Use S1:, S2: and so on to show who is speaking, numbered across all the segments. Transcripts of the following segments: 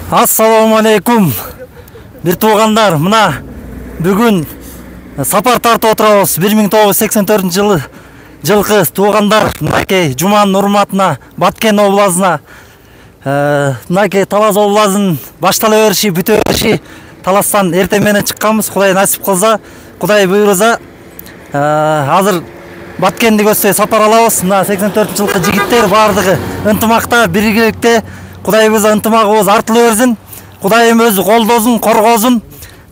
S1: Assalamu алейкум. Бир туугандар, мына бүгүн сапар тартып отурабыз. 1984 жылкы туугандар, мынакей жуманын урматына Баткен областына, мынакей Талас областынын баштала бериши, бүтө бериши Таластан эртең менен чыкканбыз. Кудай насип кылса, Кудай буйруза, азыр Баткенди көзсөй сапар алабыз. Мына 84 жылкы жигиттер бардыгы ынтымакта, биргеликте. Кудайыбыз ынтымагыбыз артылы берсин. Кудайым өзү колдосун, коргосун.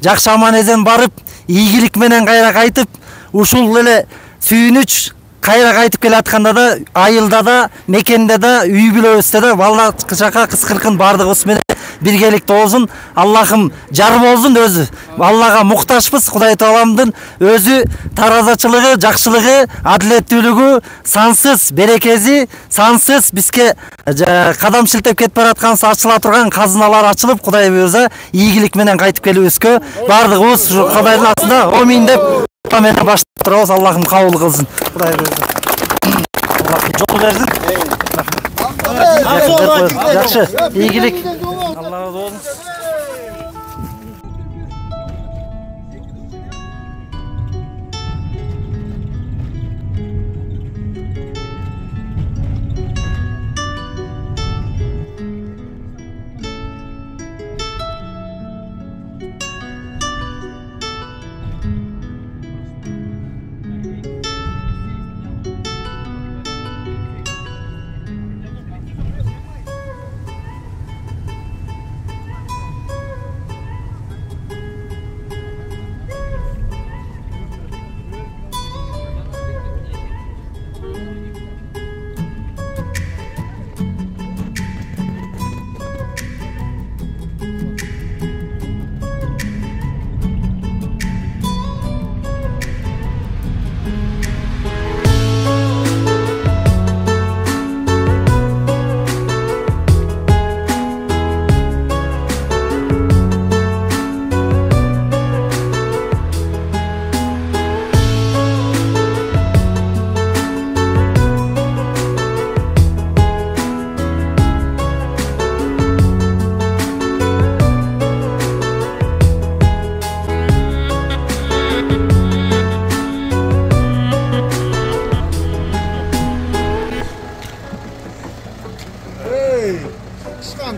S1: Жакшы аман эзен барып, ийгилик менен кайра кайтып, ушул эле сүйүнүч кайра кайтып келатканда да, айылда да, мекенде да, үй бүлөбүздө да бала чака кыз-кыркын бардыгыбыз менен биргеликте болсун. Аллахым жар болсун өзү. Аллага муктажбыз. Кудай Тааламдын өзү таразачылыгы, жакшылыгы, адилеттүүлүгү, сансыз берекеси, сансыз бизге кадам шилтеп кетип бараткан ачыла турган казыналар ачылып, Кудай буйрса ийгилик менен кайтып келүүбүзгө бардыгыбыз Кудайдын атында амин деп менен баштап турабыз. Аллахым кабыл кылсын. Кудай буйрса. Аллах жол берсин. Жакшы, ийгилик. Алла разы болсун.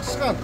S2: Çıkan.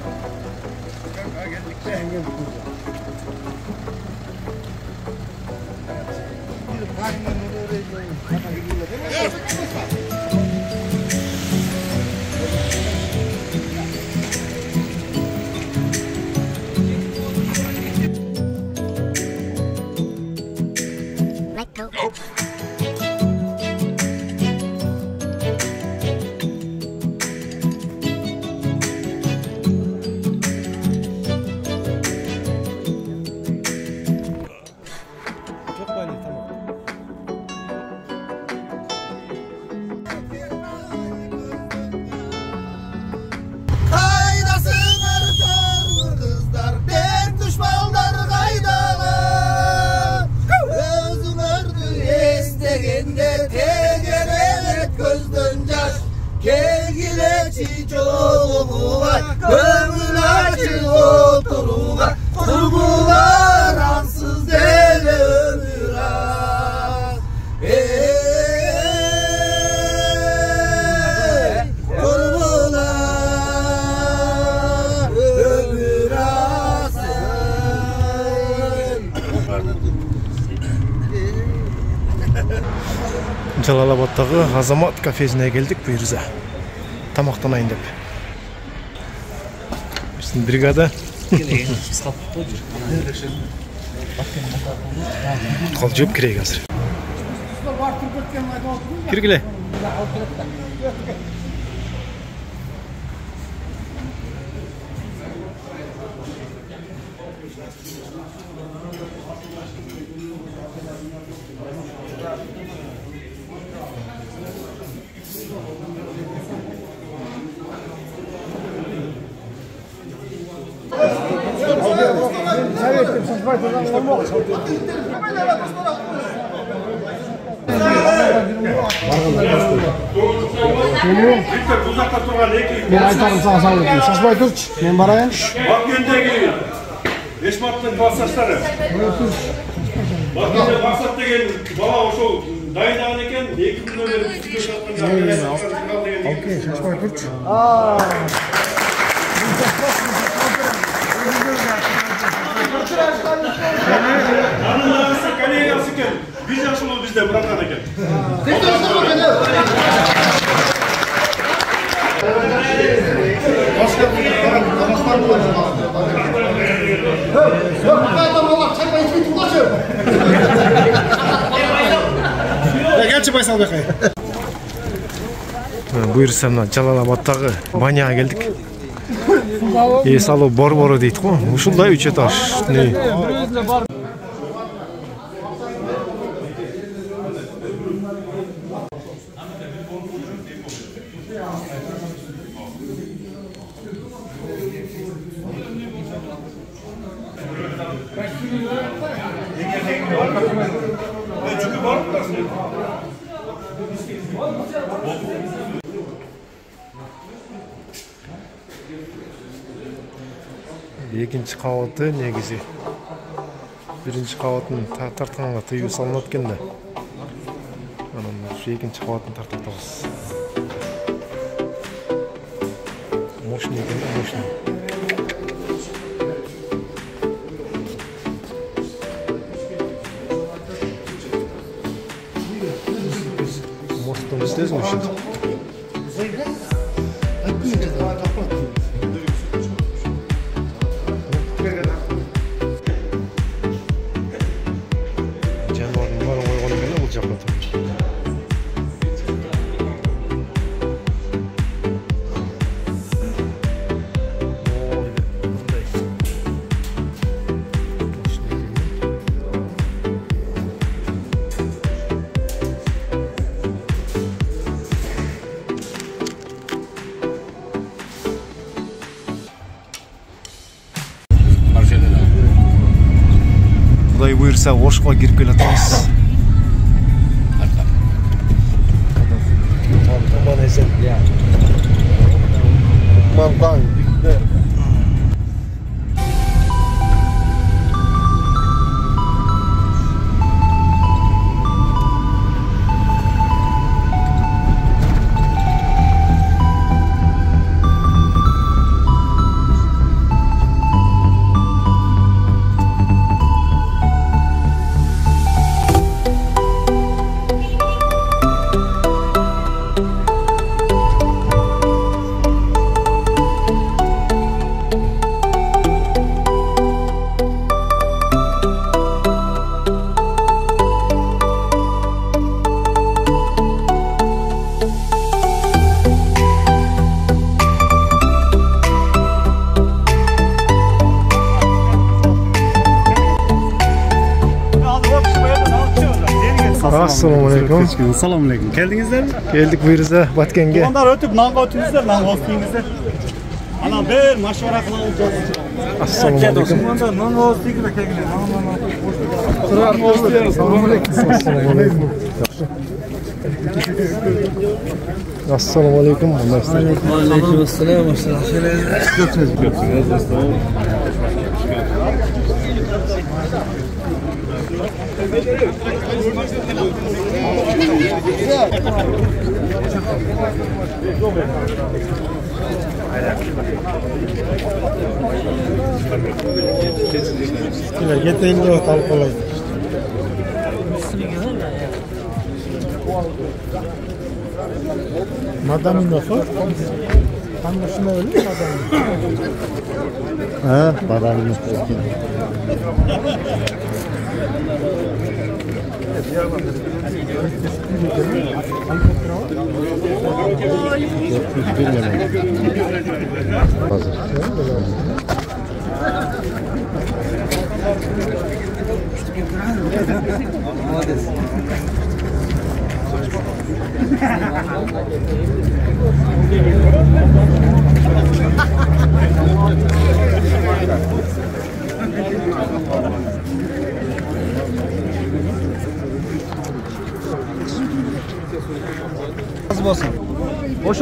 S2: Gönül açı oturuğa, kurgular ansız deli ömür az. Kurgular ömür azsın.
S3: Жалалабадтагы Азамат кафесине келдик буйрса. Тамактанайын деп. Биздин бригада кол жеп кирейик азыр. Киргиле.
S2: Совет,
S4: Мен айтарым саған салып өтейін. Шашпай тұршы, мен барайын.
S5: Бакендегі Ешматтың классташтары. Бакенде Мақсат деген бала ошол дайындаған екен, 2 күннен бері түсіп жатқан.
S4: Окей, шашпай тұршы.
S5: Анындағысы коллегасы екен, 1 жыл жыл бізде бұраған екен.
S4: Келші Байсал бақай.
S3: Бұйырса мына Жалалабадтағы баняға келдік. Ес алу бор-бору дейді ғой. Ушылдай 3 этаж. Екінші қабаты негізі. Бірінші қабатын тартқанға тыйу салынады екен де. Анан екінші қабатын тартатабыз. Мощный екен де, мощный. Мосттың істесің үшін. Құдай бұйырса Ошқа кіріп келе жатамыз. Таман есен.
S4: Мамбаң.
S3: Assalamualaikum.
S4: Assalamualaikum. Geldinizler mi?
S3: Geldik buyursa Batkenge.
S4: Onlar ötüp nanga ötünüzler, nanga hostiyinizler. Ana bir maşvara kılavuz olsun.
S3: Assalamualaikum.
S4: Nanga hostiyinizler kegine.
S3: Assalamualaikum. Assalamualaikum.
S2: Aleykümselam.
S4: Getireyim de o talkolay. Madamın nasıl? Tam başına öyle mi madamın? Ha, madamın nasıl?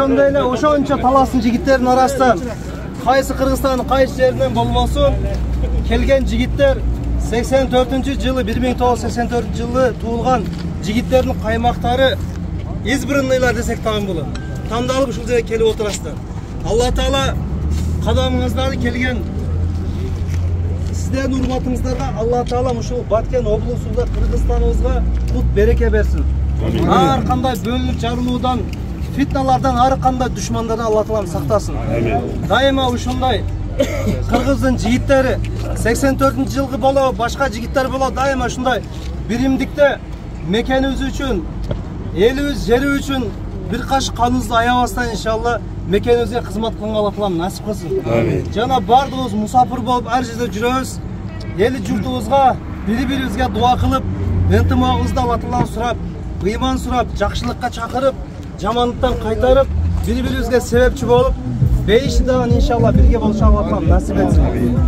S6: ошондой эле ошончо таласын жигиттердин арасынан кайсы Кыргызстандын кайсы жеринен болбосун келген жигиттер 84-жылы 1984-жылы туулган жигиттердин каймактары избранныйлар десек дагы болот. Тандалып ушул жерге келип отурасыздар. Алла Таала кадамыңыздарды келген сіздердің урматыңыздарга Алла Таала ушул Баткен облусунда Кыргызстаныбызга кут береке берсин. Ар кандай бөлүнүп жарылуудан, фитналардан, ар кандай душмандардан Алла Таала сактасын. Дайыма ушундай Кыргыздын жигиттери 84-жылгы болобу, башка жигиттер болобу, дайыма ушундай биримдикте мекенибиз үчүн, элибиз, жери үчүн бир каш каныбызды аябастан иншалла мекенибизге кызмат кылганга Алла Таала насип кылсын. Жана бардыгыбыз мусафир болуп ар жерде жүрөбүз. Эли журтубузга, бири-бирибизге дуа кылып, ынтымагыбызды Алла Тааладан сурап, ыйман сурап, жакшылыкка чакырып, жамандыктан кайтарып, бири-бирибизге себепчи болуп, бейиши дагы иншалла бирге болушуга Алла Таала насип этсин.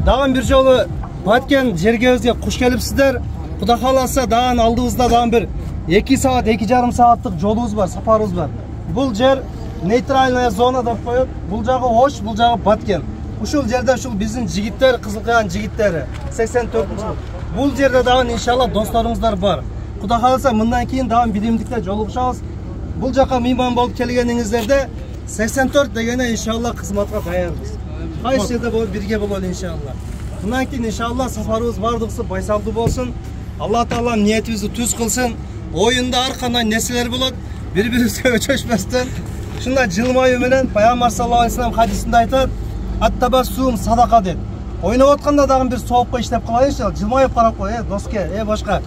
S6: Дагы бир жолу Баткен жергебизге куш келипсиздер. Кудай кааласа дагы алдыбызда дагы бир 2 саат, 2,5 сааттык жолубуз бар, сапарыбыз бар. Бул жер нейтральная зона деп коет. Бул жагы Ош, бул жагы Баткен. Ушул жерде ушул биздин жигиттер, Кызылкаян жигиттери 84-жыл. Бул жерде дагы иншалла досторубуздар бар. Кудай кааласа мындан кийин дагы биримдикте жолугушабыз. Бул жака мейман болуп келгениңиздерде 84 дегенде иншалла кызматка даярбыз. Кайсы жерде болуп бирге бололу иншалла. Мындан кийин иншалла сапарыбыз бардыгысы байсалдуу болсун. Алла Таала ниетибизди түз кылсын. Oyunda ар кандай нерселер болот. Бири-бирибизге өчөшпөстөн ушундай жылмаюу менен Пайгамбар саллаллаху алейхи вассалам хадисинде айтат, ат-табассум садака деп. Ойноп атканда дагы бир соопко иштеп калайынчы, жылмайып карап кой, доске, башка.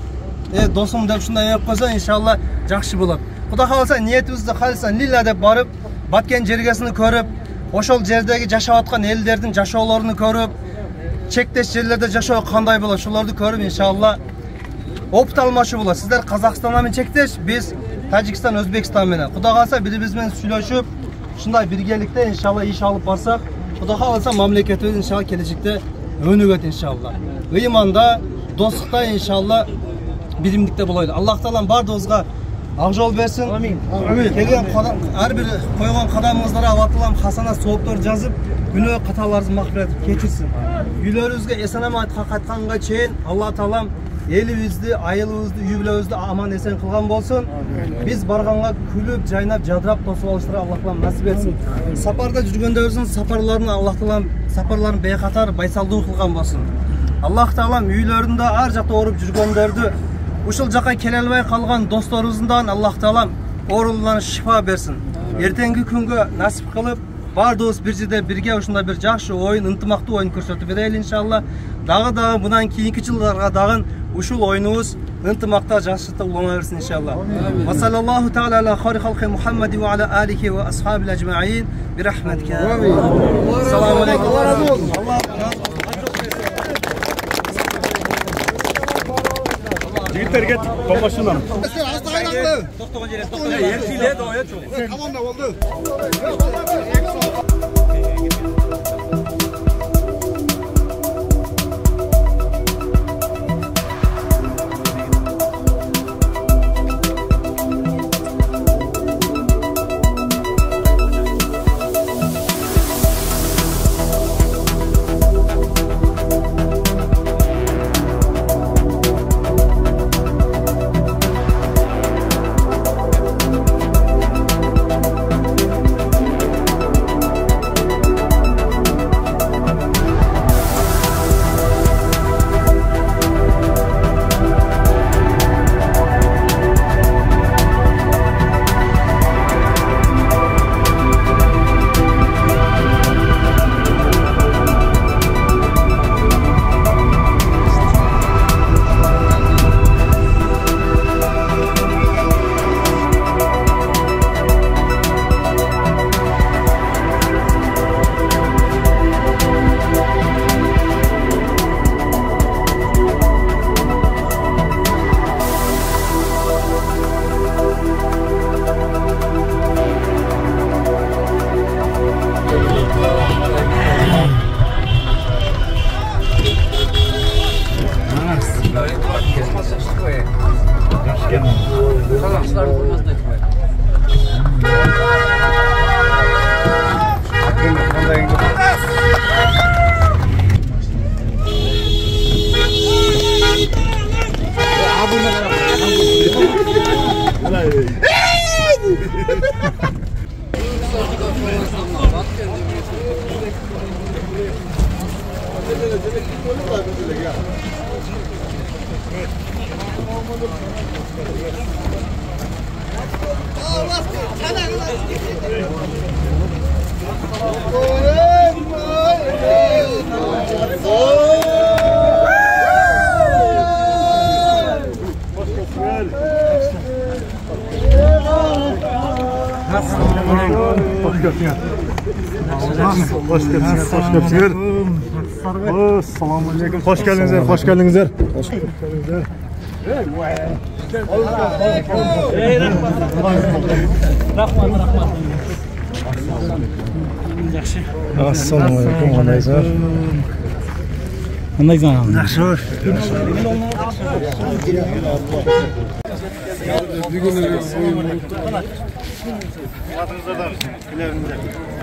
S6: Досум деп ушундай еп койсо иншалла жакшы болот. Кудай кааласа ниетибизди калсан лилла деп барып, Баткен жергесин көрүп, ошол жердеги жашап аткан элдердин жашоолорун көрүп, чектеш жерлерде жашоо кандай болот, ошолорду көрүп иншалла опыт алмашуу болот. Сиздер Казакстан менен чектеш, биз Тажикстан, Өзбекстан менен. Кудай кааласа бири-бирибиз менен сүйлөшүп, ушундай биргеликте иншалла иш алып барсак, Кудай кааласа мамлекетибиз иншалла келечекте өнүгөт иншалла. Ыйманда, достукта иншалла биримдикте болойлу. Аллах Таалам бардыгыбызга ак жол берсин. Амин. Келген ар бир койгон кадамыңыздарга Алла Таалам хасана сооптор жазып, күнөө каталарыңызды магфират кечирсин. Үйлөрүңүзгө эсен-аман кайтканга чейин Алла Таалам элибизди, айылыбызды, үй-бүлөбүздү аман эсен кылган болсун. Биз барганга күлүп, жайнап, жадырап тосуп алыштырга Аллах Таалам насип этсин. Сапарда жүргөндөрүбүздүн сапарларын Аллах Таалам сапарларын бейкатар, байсалдуу кылган болсун. Аллах Таалам үйлөрүндө ар жакта ооруп жүргөндөрдү, ушул жака келе албай калган досторубуздан Аллах Таалам ооруларына шифа берсин. Эртеңки күнгө насип кылып, бардыгыбыз бир жерде бирге ушундай бир жакшы оюн, ынтымактуу оюн көрсөтүп берели иншалла. Дагы мындан кийинки жылдарга дагы ушул оюнубуз ынтымакта жакшырта улана берсин иншалла. Ва саллаллаху таала аля хайри халқи Мухаммади ва аля алихи ва асхаби ажмаин би рахматика. Ассаламу алейкум.
S5: Жигиттер кеттик, бомбашынан.
S6: Токтогон жерге токтогон. Элчилет оя чоң.
S5: Команда болду.
S3: Assalamualaikum. Hoş geldinizler, hoş geldinizler. Assalamualaikum. Qandaysizlar?
S1: Qandaysizlar?
S3: Yaxshi.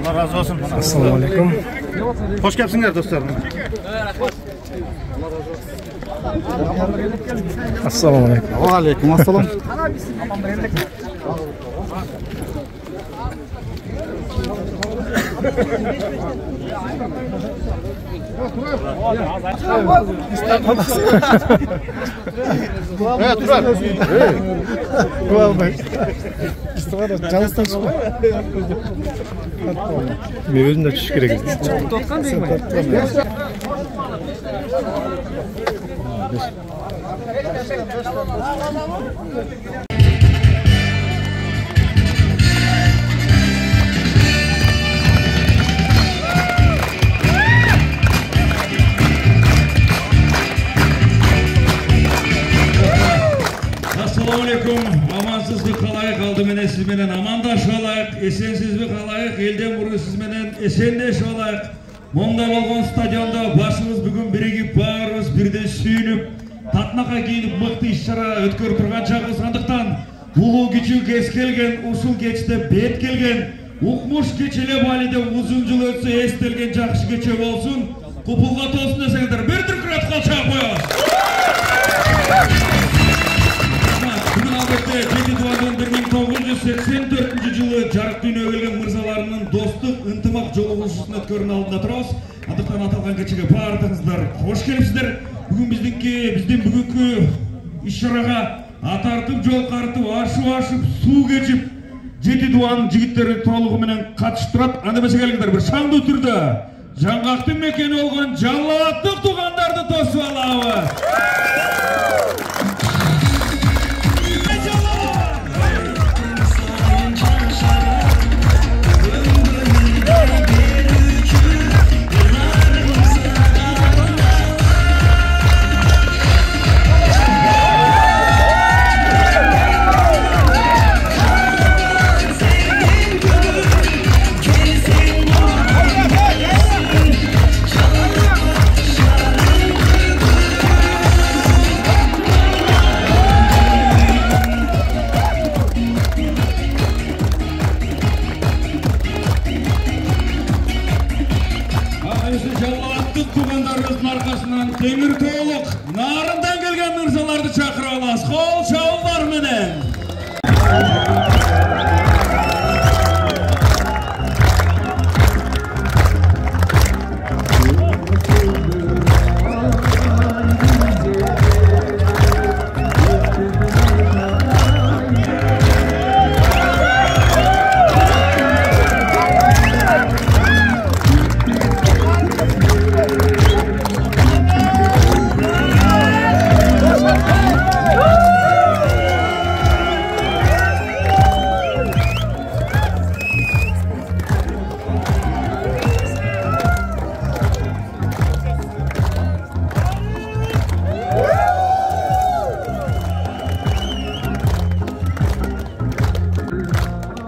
S4: Allah razı olsun.
S3: Assalamualaikum.
S4: Hoş geldinler dostlarım.
S3: Assalamualaikum.
S4: Wa aleyküm assalam. Evet, Turan.
S3: Men özüm de tuş kerak edi.
S5: Assalamualaikum. Amansızlık kalayık aldı mene siz menen amandaş olayık, esensizlik kalayık, elden buru siz menen esenleş olayık. Monda bolgon stadionda başımız bugün birigip bağırız, birden sүйünüp, tatnaka giyinip mıқты iş-şara ötkөрүp turgan çağız. Andыктан улуу кичүү кез келген, ушул кечте бет келген, укмуш кечеле балиде узун жыл өтсө эстелген жакшы кече болсун. Купулга толсун десеңдер, бир дүркүрөт калчак коебуз. Бүгін албетте 1984 жылы жарык дүйнөгө келген мырзаларынын достук ынтымак жолугушуусун өткөрүүнүн алдында турабыз. Андыктан аталган кечеге баардыгыңыздар кош келипсиздер. Бүгүн биздин бүгүнкү иш-чарага ат артып, жол картып, ашып, суу кечип, 7 дуанын жигиттери толугу менен катышып турат. Анда эмесе келиңдер, бир шаңдуу түрдө жаңгактын мекени болгон Жалал аттык туугандарды тосуп алабыз. Жалал аттык туугандарыбыздын аркасынан темир тоолук нарындан келген мырзаларды чакырып алабыз. Кол чабуулдар менен.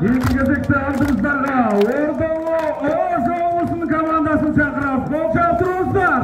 S5: Birinci gezekte ardımızlarga Ordoğlu Oğuz Oğuz'un komandasını çakırap kol çaptırızlar.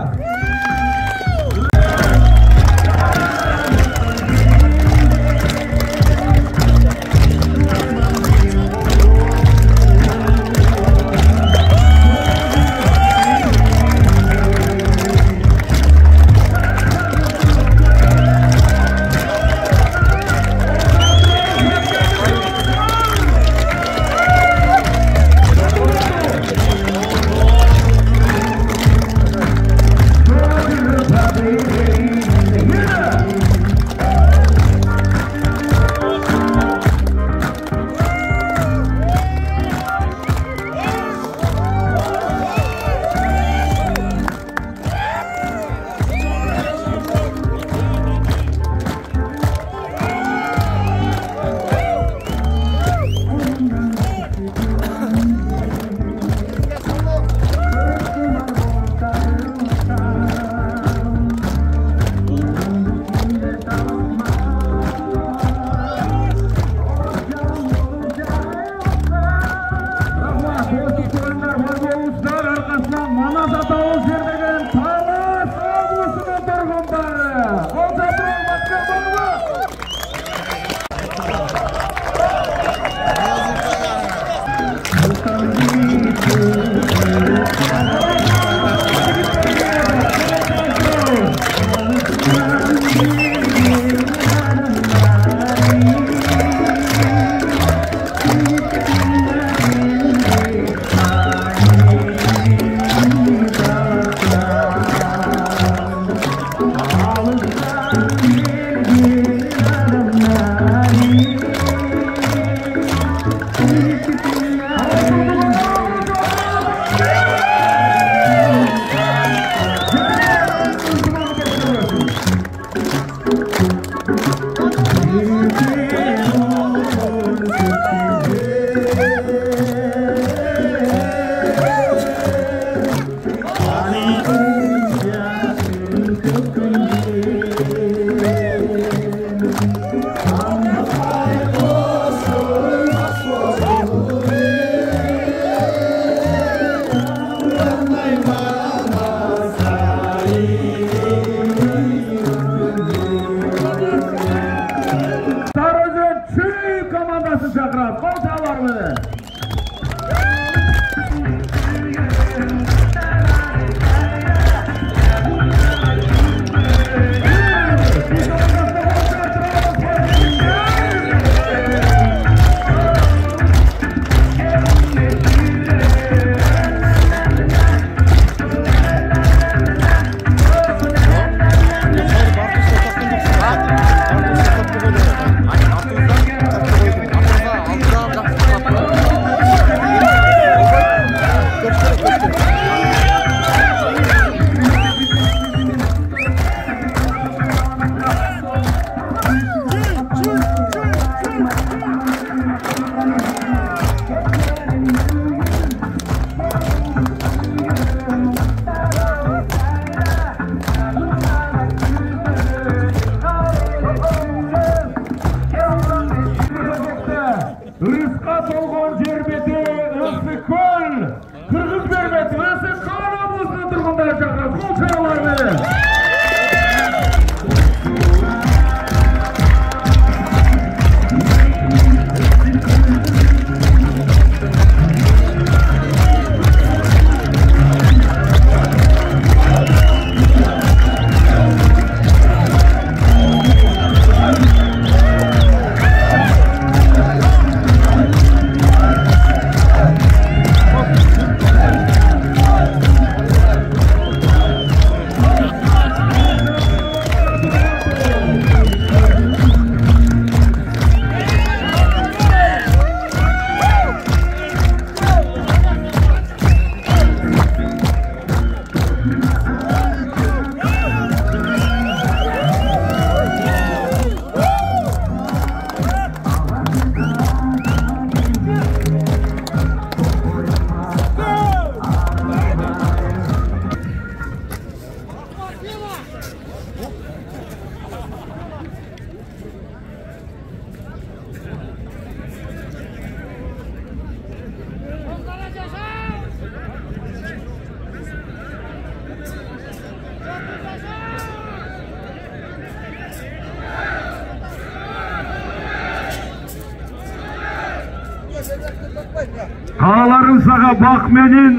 S5: Алтын саға бақ менен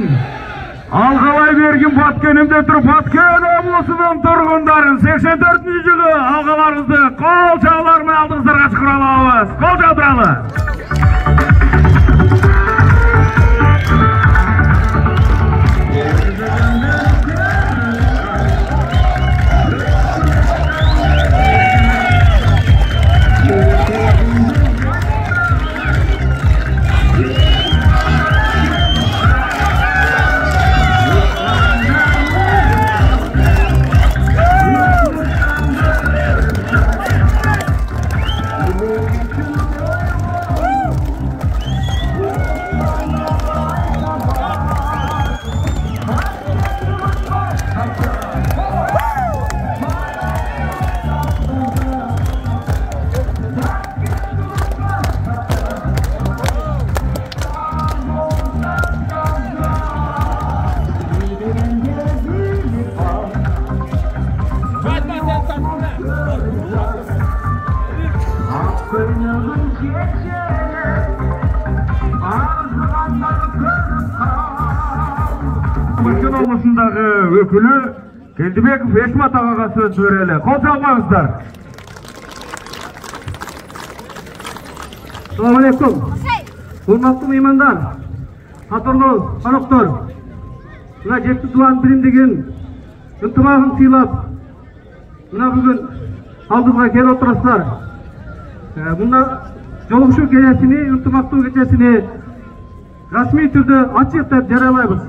S5: алғалай берген Баткенімде тұр Баткен облысының тұрғындарын 84-ші жылы алғаларыңызды қол жауларымен алдыңыздарға шақыра алабыз. Қол жаудыралы. Баткен облысындағы өкілі Келдібеков Ешмат ағаға сөз берелі. Қол жаумаңыздар.
S7: Assalamu alaikum. Hurmatlı mehmanlar, hatırlı konuklar. Mına Жеті Дуан Биримдигин ынтымагын сыйлап, мына бүгүн алдыбызга келип отурасыздар. Мына жолугушуу кечесини, ынтымактуу кечесини расмий түрдө ачык деп жарыялайбыз.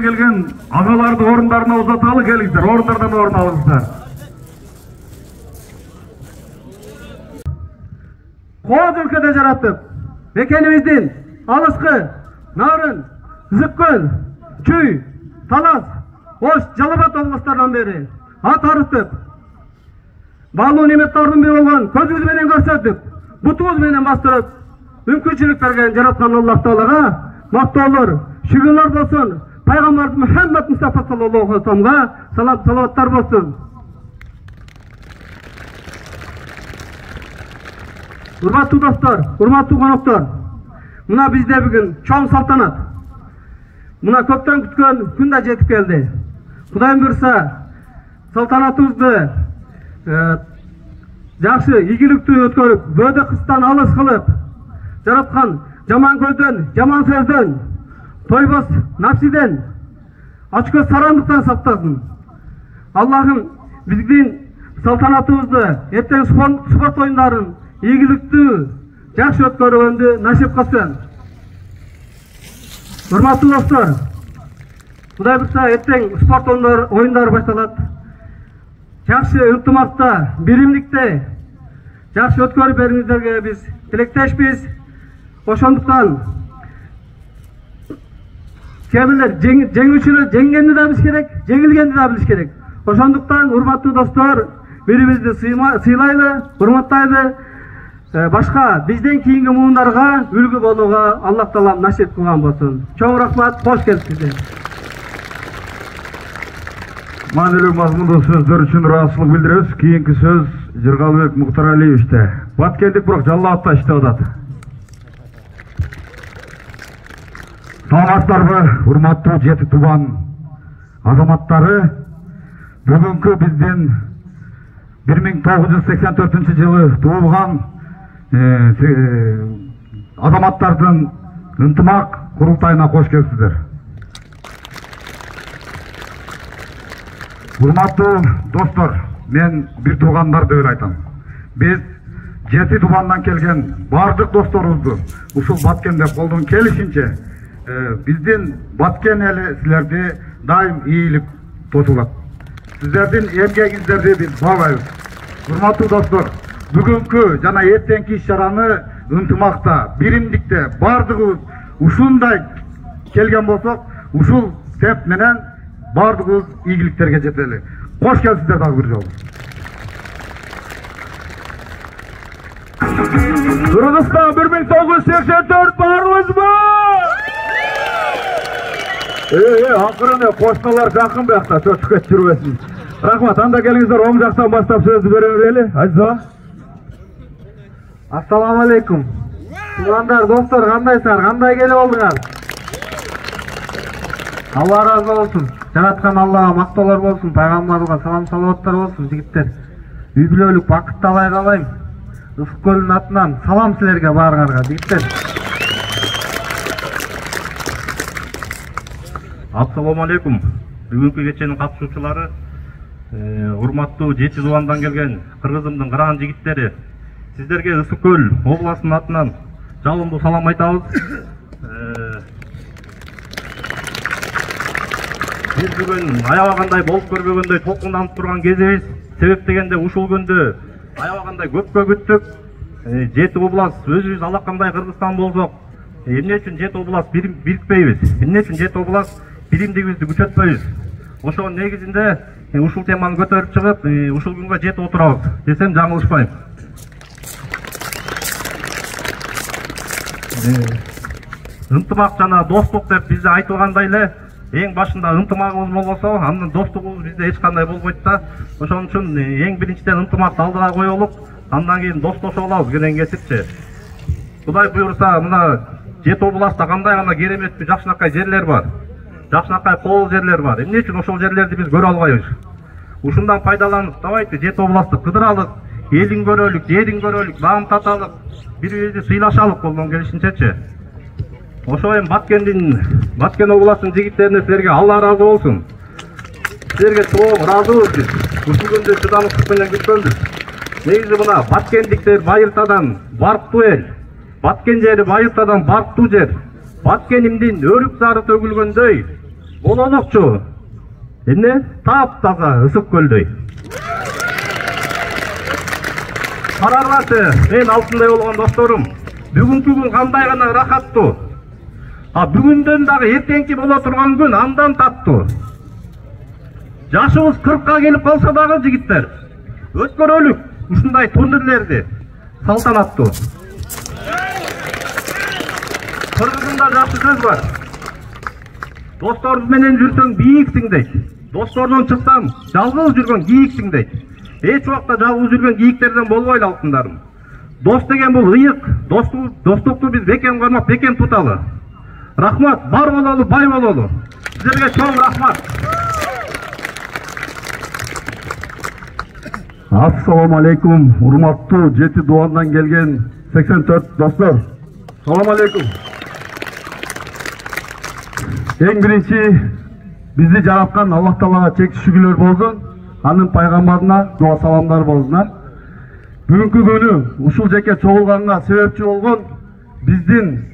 S5: Келген ағаларды орындарына ұзаталы келіңіздер, орындардан орын алыңыздар.
S7: Қоғыз өлкеде жараттып, мекенімізден Алысқы, Нарын, Зықкөл, Чүй, Талас, Ош, Жалабат облыстарынан бері ат арытып, барлық неметтардың бір болған көзімізбенен көрсетіп, бұтымызбенен бастырып, мүмкіншілік берген жаратқан Аллах Тағалаға мақтаулар, шүгірлер болсын. Peygamberimiz Muhammed Mustafa sallallahu aleyhi ve sellem'e salavatlar olsun. Hurmatlı dostlar, hurmatlı konuklar. Mına bizde bugün çoğun saltanat. Mına köpten kütken gün de jetip geldi. Kudayım buyursa saltanatımızды жақсы, игілікті өткөрүп, бөді қыстан алыс қылып, жаратқан жаман көзден, жаман сөзден, тойбас напсиден, açköz sarandықтан сақтасын. Allah'ım bizдің салтанатымызды, ертең спорт ойындарын игілікті, жақсы өткөргенді насип қылсын. Hurmatlı dostlar, Кудай буйрса эртең спорт оюндары башталат. Жакшы ынтымакта, биримдикте жакшы өткөрүп бериңиздерге биз тилектешпиз. Ошондуктан кемелер жеңүүчүлөр жеңгенди да билиш керек, жеңилгенди да билиш керек. Ошондуктан урматтуу достор, бирибизди сыйлайлы, урматтайлы. Башка бизден кийинки муундарга үлгү болууга Аллах таалам насип кылган болсун. Чоң рахмат, кош келипсиздер.
S8: Маанилүү мазмундуу сөздөр үчүн ыраазычылык билдиребиз. Кийинки сөз Жыргалбек Муктаралиевичте. Баткендик бирок Жалал абадта иштеп атат. Саламатсыздарбы, урматтуу Жети Тубан азаматтары? Бүгүнкү биздин 1984-жылы туулган азаматтардын ынтымак курултайына кош келипсиздер. Урматтуу достор, мен бир туугандарды эле айтам. Биз Жети Тубандан келген бардык досторубузду ушул Баткенде колдон келишинче биздин Баткен эли силерди дайым ийгилик тосулат. Сиздердин эмгегиңиздерди биз баалайбыз. Урматтуу достор, бүгүнкү жана эртеңки иш-чараны ынтымакта, биримдикте бардыгыбыз ушундай келген болсок, ушул темп менен бардыгыбыз ийгиликтерге жетели. Кош келипсиздер дагы бир жолу.
S7: Кыргызстан 1984 барбызбы?
S8: Акырын кошуналар жакын биякта чөчүп кетип жүрбөсүн. Рахмат, анда келиңиздер, оң жактан баштап сөздү бере берели. Азиза.
S7: Ассаламу алейкум. Туугандар, достор, кандайсыңар? Кандай келип алдыңар? Алла разы болсун. Жараткан Аллага мактоолор болсун, пайгамбарга салам салаваттар болсун, жигиттер. Үй бүлөлүк бакыт талай калайм. Ысык көлүнүн атынан салам силерге баарыңарга, жигиттер.
S9: Ассаламу алейкум. Бүгүнкү кеченин катышуучулары, урматтуу Жети Тубандан келген кыргызымдын кыран жигиттери, сиздерге Ысык көл областынын атынан жалындуу салам айтабыз. Биз бүгүн аябагандай болуп көрбөгөндөй толкунданып турган кезибиз. Себеп дегенде ушул күндү аябагандай көпкө күттүк. Жети област өзүбүз алакандай Кыргызстан болсок, эмне үчүн Жети област бирикпейбиз? Эмне үчүн Жети област биримдигибизди күчөтпөйбүз? Ошонун негизинде ушул теманы көтөрүп чыгып, ушул күнгө жетип отурабыз десем жаңылышпайм. Ынтымак жана достук деп бизде айтылгандай эле, эң башында ынтымагыбыз болбосо, андан достугубуз бизде эч кандай болбойт да. Ошон үчүн эң биринчиден ынтымакты алдыга коелук, андан кийин достошо алабыз кенен кесипчи. Кудай буйрса, мына Жети областта кандай гана кереметтүү жакшынакай жерлер бар. Жакшынакай кол жерлер бар. Эмне үчүн ошол жерлерди биз көрө албайбыз? Ушундан пайдаланып, давайте Жети областты кыдыралык, элин көрөлүк, жерин көрөлүк, багым таталык, бири-бирибизди сыйлашалык колдон келишинчечи. Ошо эми Баткен областынын жигиттерине силерге Алла разы болсун. Силерге чоң ыраазыбыз биз. Ушул күндү чыдамдык менен күткөнбүз. Негизи мына Баткендиктер Байыртадан барктуу эл. Баткен жери Байыртадан барктуу жер. Баткенимдин өрүк зары төгүлгөндөй болонокчу. Эмне? Таптаза ысык көлдөй. Караңларчы, мен алтындай болгон досторум, бүгүнкү күн кандай гана рахаттуу. Бүгүндөн дагы эртеңки боло турган күн андан таттуу. Жашыбыз 40ка келип калса дагы жигиттер, өткөрөлүк ушундай турнирлерди салтанаттуу. Кыргызымда жакшы сөз бар. Досторубуз менен жүрсөң бийиксиң дейт. Достордон чыксаң жалгыз жүргөн кийиксиң дейт. Эч убакта жалгыз жүргөн кийиктерден болбойлу алтындарым. Дос деген бул ыйык, достукту биз бекем кармап бекем туталы. Рахмат, бар бололу, бай бололу. Силерге чоң рахмат.
S8: Ассаламу алейкум, урматтуу Жети Тубандан келген 84 достор. Салам алейкум. Эң биринчи бизди жараткан Аллах Таалага чексиз шүгүрлөр болсун, анын пайгамбарына дуа саламдар болсун. Бүгүнкү күнү ушул жеке чогулганга себепчи болгон биздин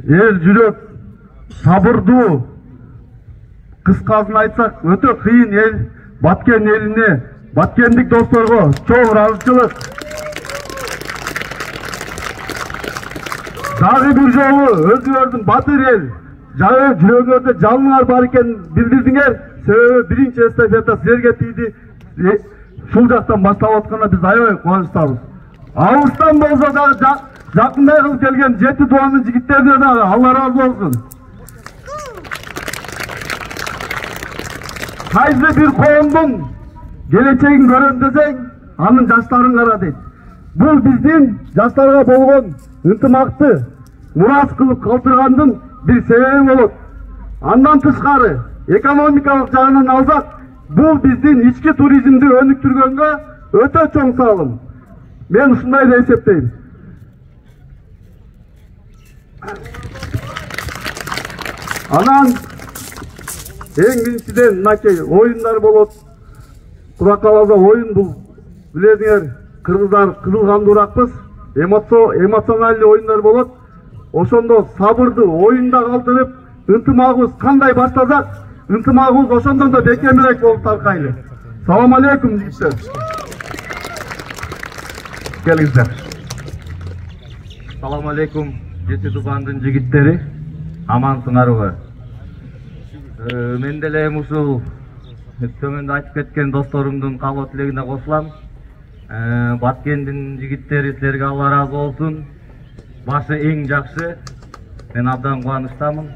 S8: эл жүрөк, сабырдуу, Кыскасын айтсак, өтө кыйын эл Баткен элине, баткендик досторго чоң ыраазычылык. Дагы бир жолу өзүңөрдүн батыр эл, жүрөгүңөрдө жалыныңар бар экенин билдирдиңер. Себеби биринчи эстафета силерге тийди. Шул жактан башталып атканда биз аябай кубанычтабыз. Алыстан болсо дагы жакындай кылып келген жети дуандын жигиттерине дагы Алла ыраазы болсун. Кайсы бир коомдун келечегин көрөм десең, анын жаштарын кара дейт. Бул биздин жаштарга болгон ынтымакты мурас кылып калтыргандын бир себеби болот. Андан тышкары экономикалык жагынан алсак, бул биздин ички туризмди өнүктүргөнгө өтө чоң салым. Мен ушундай деп эсептейм. Анан эң биринчиден мынакей оюндар болот. Кудай кааласа оюн бул билесиңер, кыргыздар кызыл кандууракпыз. Эмоционалдуу оюндар болот. Ошондо сабырды оюнда калтырып, ынтымагыбыз кандай баштасак, ынтымагыбыз ошондон да бекемирээк болуп таркайлы. Салам алейкум жигиттер. Келиңиздер.
S9: Салам алейкум, жети дубандын жигиттери. Амансыңарбы? Мен деле ушул төмөндө айтып кеткен досторумдун каалоо тилегине кошулам. Баткендин жигиттери силерге Алла ыраазы болсун. Башы эң жакшы. Мен абдан кубанычтамын.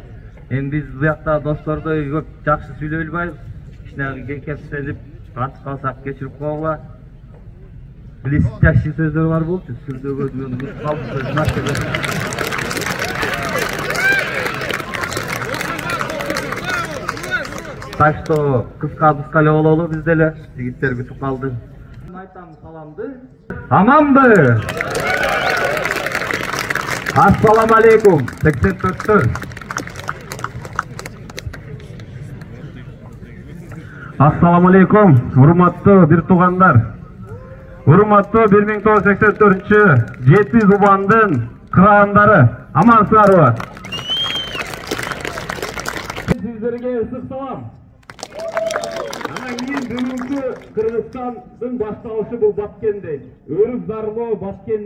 S9: Эми биз буякта достордой көп жакшы сүйлөй албайбыз. Кичине кепсенип, катып калсак кечирип койгула. Билесиз, жакшы сөздөр бар болчу. Сүрдөгө мен так что кыска эле бололу биз деле. Жигиттер күтүп калды. Айтам саламды. Аманбы? Ассаламу алейкум. 84-төр. Ассаламу алейкум. Урматтуу бир туугандар. Урматтуу 1984 жети дубандын кырандары. Амансыңарбы? Сиздерге ысык салам. Анан кийин бүгүнкү Кыргызстандын башталышы бул Баткенде. Өрүк зарлоо Баткен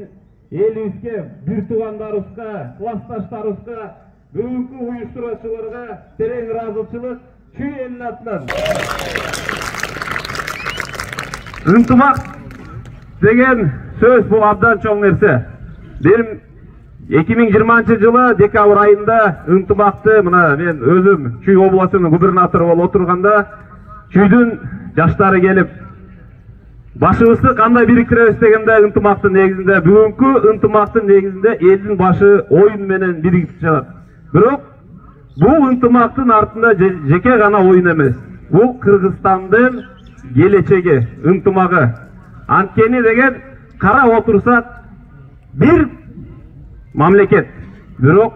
S9: элибизге, бир туугандарыбызга, классташтарыбызга, бүгүнкү уюштуруучуларга терең ыраазычылык чүй элинин атынан. Ынтымак деген сөз бул абдан чоң нерсе. 2020 жылы декабрь айында ынтымакты мына мен өзүм Чүй областынын губернатору болуп отурганда Чүйдүн жаштары келип башыбызды кандай бириктиребиз дегенде ынтымактын негизинде бүгүнкү ынтымактын негизинде элдин башы оюн менен бириктип жатат. Бирок бул ынтымактын артында жеке гана оюн эмес. Бул Кыргызстандын келечеги, ынтымагы. Анткени деген карап отурсак бир мамлекет, бирок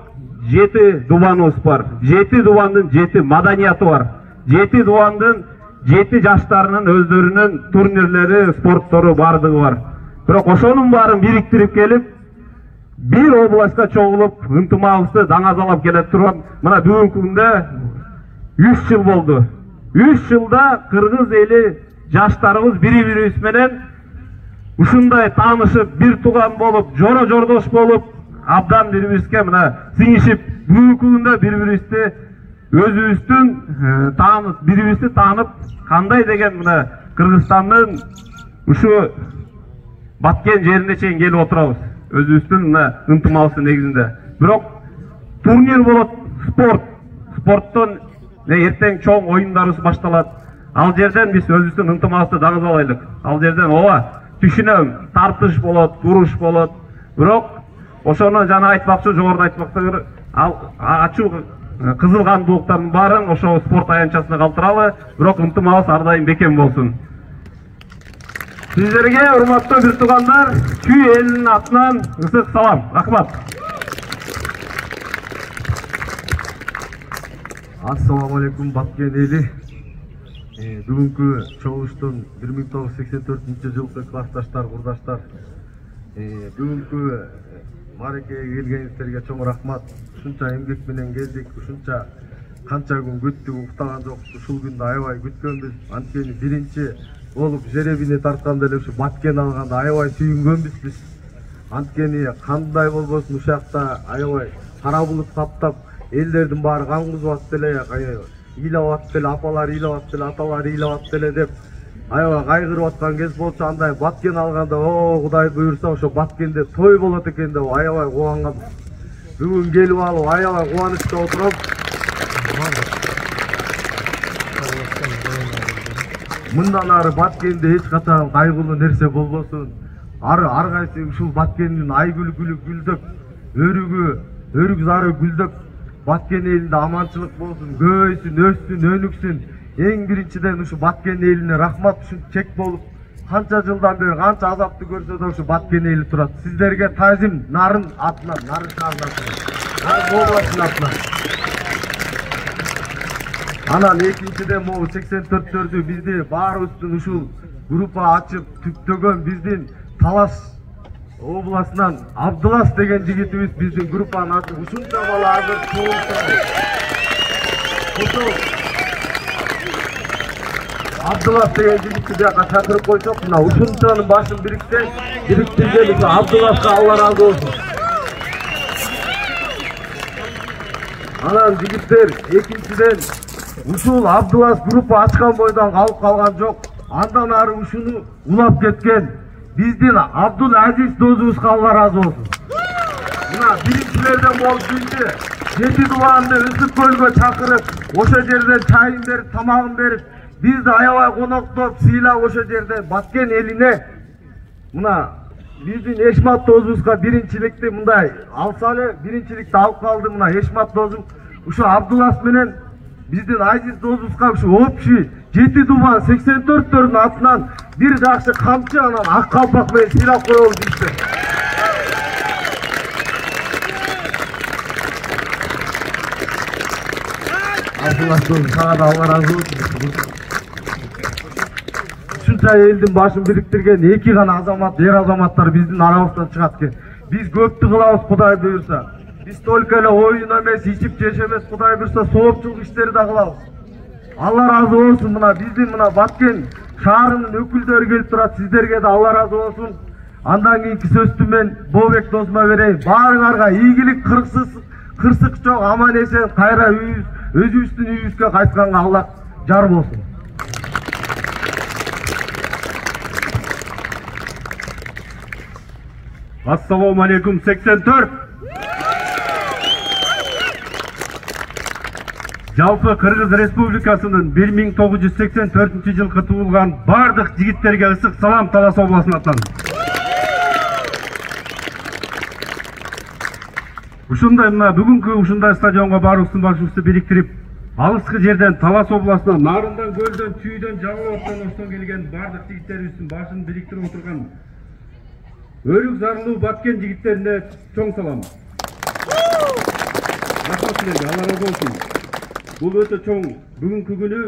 S9: жети дубаныбыз бар. Жети дубандын жети маданияты бар. Жети дубандын жети жаштарынын өздөрүнүн турнирлери, спорттору бардыгы бар. Бирок ошонун баарын бириктирип келип, бир областка чогулуп, ынтымагыбызды даңазалап келе турган мына бүгүнкү күндө 3 жыл болду. 3 жылда кыргыз эли жаштарыбыз бири-бирибиз менен ушундай таанышып, бир тууган болуп, жора-жордош болуп, абдан бири-бирибизге мына сиңишип, бүгүнкү күндө бири-бирибизди өзүбүздүн таанып, бири-бирибизди таанып, кандай деген мына Кыргызстандын ушу Баткен жерине чейин келип отурабыз. Өзүбүздүн мына ынтымагыбыздын негизинде. Бирок турнир болот, спорттон эртең чоң оюндарыбыз башталат. Ал жерден биз өзүбүздүн ынтымагыбызды даңазалайлык. Ал жерден ооба түшүнөм, тартыш болот, уруш болот. Бирок ошону жана айтмакчы, жогоруда айтмакчы, ачуу кызыл кандуулуктардын баарын ошо спорт аянтчасына калтыралы. Бирок ынтымагыбыз ар дайым бекем болсун. Сиздерге урматтуу бир туугандар, Чүй элинин атынан ысык салам. Рахмат.
S10: Ассаламу алейкум Баткен эли. Бүгүнкү чогулуштун 1984 жылкы классташтар, курдаштар. Бүгүнкү марекеге келгениңиздерге чоң рахмат. Ушунча эмгек менен келдик, ушунча канча күн күттүк, уктаган жокпуз. Ушул күндү аябай күткөнбүз. Анткени биринчи болуп жеребине тартканда эле ушу Баткен алганда аябай сүйүнгөнбүз биз. Анткени кандай болбосун ушул жакта аябай кара булут каптап, элдердин баары кан кузуп атты эле, ыйлап атты эле, апалар ыйлап атты эле, аталар ыйлап атты эле деп аябай кайгырып аткан кез болчу. Андай Баткен алганда, о Кудай буйрса ошо Баткенде той болот экен деп аябай кубанганбыз. Бүгүн келип алып аябай кубанычта отурам. Мындан ары Баткенде эч качан кайгылуу нерсе болбосун. Ар кайсы ушул Баткендин айгүл гүлдөп, өрүк зары гүлдөп, Баткен элинде аманчылык болсун, көбөйсүн, өссүн, өнүксүн. Эң биринчиден ушу Баткен элине рахмат чек болуп, канча жылдан бери канча азапты көрсө да ушу Баткен эли турат. Сиздерге тазим Нарын атынан, Нарын шаарынын атынан. Анан экинчиден могу 84-төрдү бизди баарыбыздын ушул группа ачып түптөгөн биздин Талас областынан Абдылас деген жигитибиз биздин группаны ачып ушунча бала азыр Абдылас деген жигитти бияка чакырып койсок, мына ушунчанын башын бириктирген Абдыласка Алла разы болсун. Анан жигиттер экинчиден ушул Абдылас группа ачкан бойдон калып калган жок. Андан ары ушуну улап кеткен биздин Абдул Азиз досубузга Алла разы болсун. Мына биринчилерден болуп бизди Жети Дубанды Ысык көлгө чакырып, ошо жерден чайын берип, тамагын берип, бизди аябай коноктоп, сыйлап ошо жерде Баткен элине мына биздин Эшмат досубузга биринчиликти мындай алса эле, биринчиликти алып калды. Мына Эшмат досубуз ушу Абдулас менен биздин Азиз досубузга ушу общий Жети Дубан 84-төрдүн атынан бир жакшы камчы анан ак калпак менен сыйлап коебуз дейт. Абдулас досубуз сага да Алла разы болсун. Ушунча элдин башын бириктирген эки гана азамат, эр азаматтар биздин арабыздан чыгат экен. Биз көптү кылабыз Кудай буйрса. Биз только эле оюн эмес, ичип жеш эмес, Кудай буйрса соопчулук иштерди да кылабыз. Алла разы болсун. Мына биздин мына Баткен шаарынын өкүлдөрү келип турат. Сиздерге да Алла разы болсун. Андан кийинки сөздү мен Бообек досума берейин. Баарыңарга ийгилик, кырсык жок, аман эсен кайра өзүбүздүн үйүбүзгө кайтканга Алла жар болсун. Ассаламу алейкум 84. Жалпы Кыргыз Республикасынын 1984-жылкы туулган бардык жигиттерге ысык салам Талас областынын атынан. Ушундай мына бүгүнкү ушундай стадионго баарыбыздын башыбызды бириктирип, алыскы жерден Талас областынан, Нарындан, Көлдөн, Чүйдөн, Жаңылоктон, Оштон келген бардык жигиттерибиздин башын бириктирип отурган өрүк зарлуу Баткен жигиттерине чоң салам. Рахмат силерге, Алла разы болсун. Бул өтө чоң бүгүнкү күнү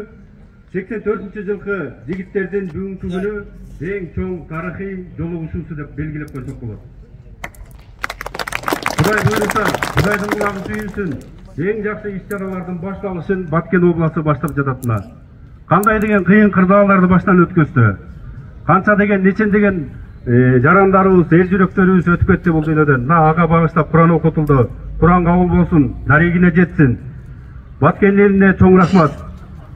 S10: 84-жылкы жигиттердин бүгүнкү күнү эң чоң тарыхый жолугушуусу деп белгилеп койсок болот. Кудай буйрса, Кудайдын кулагы сүйүнсүн, эң жакшы иш-чаралардын башталышын Баткен областы баштап жататына. Кандай деген кыйын кырдааларды баштан өткөздү. Канча деген, нечен деген жарандарыбыз, эл жүрөктөрүбүз өтүп кетти бул дүйнөдөн. Мына ага багыштап Куран окутулду. Куран кабыл болсун, дарегине жетсин. Баткен элине чоң рахмат.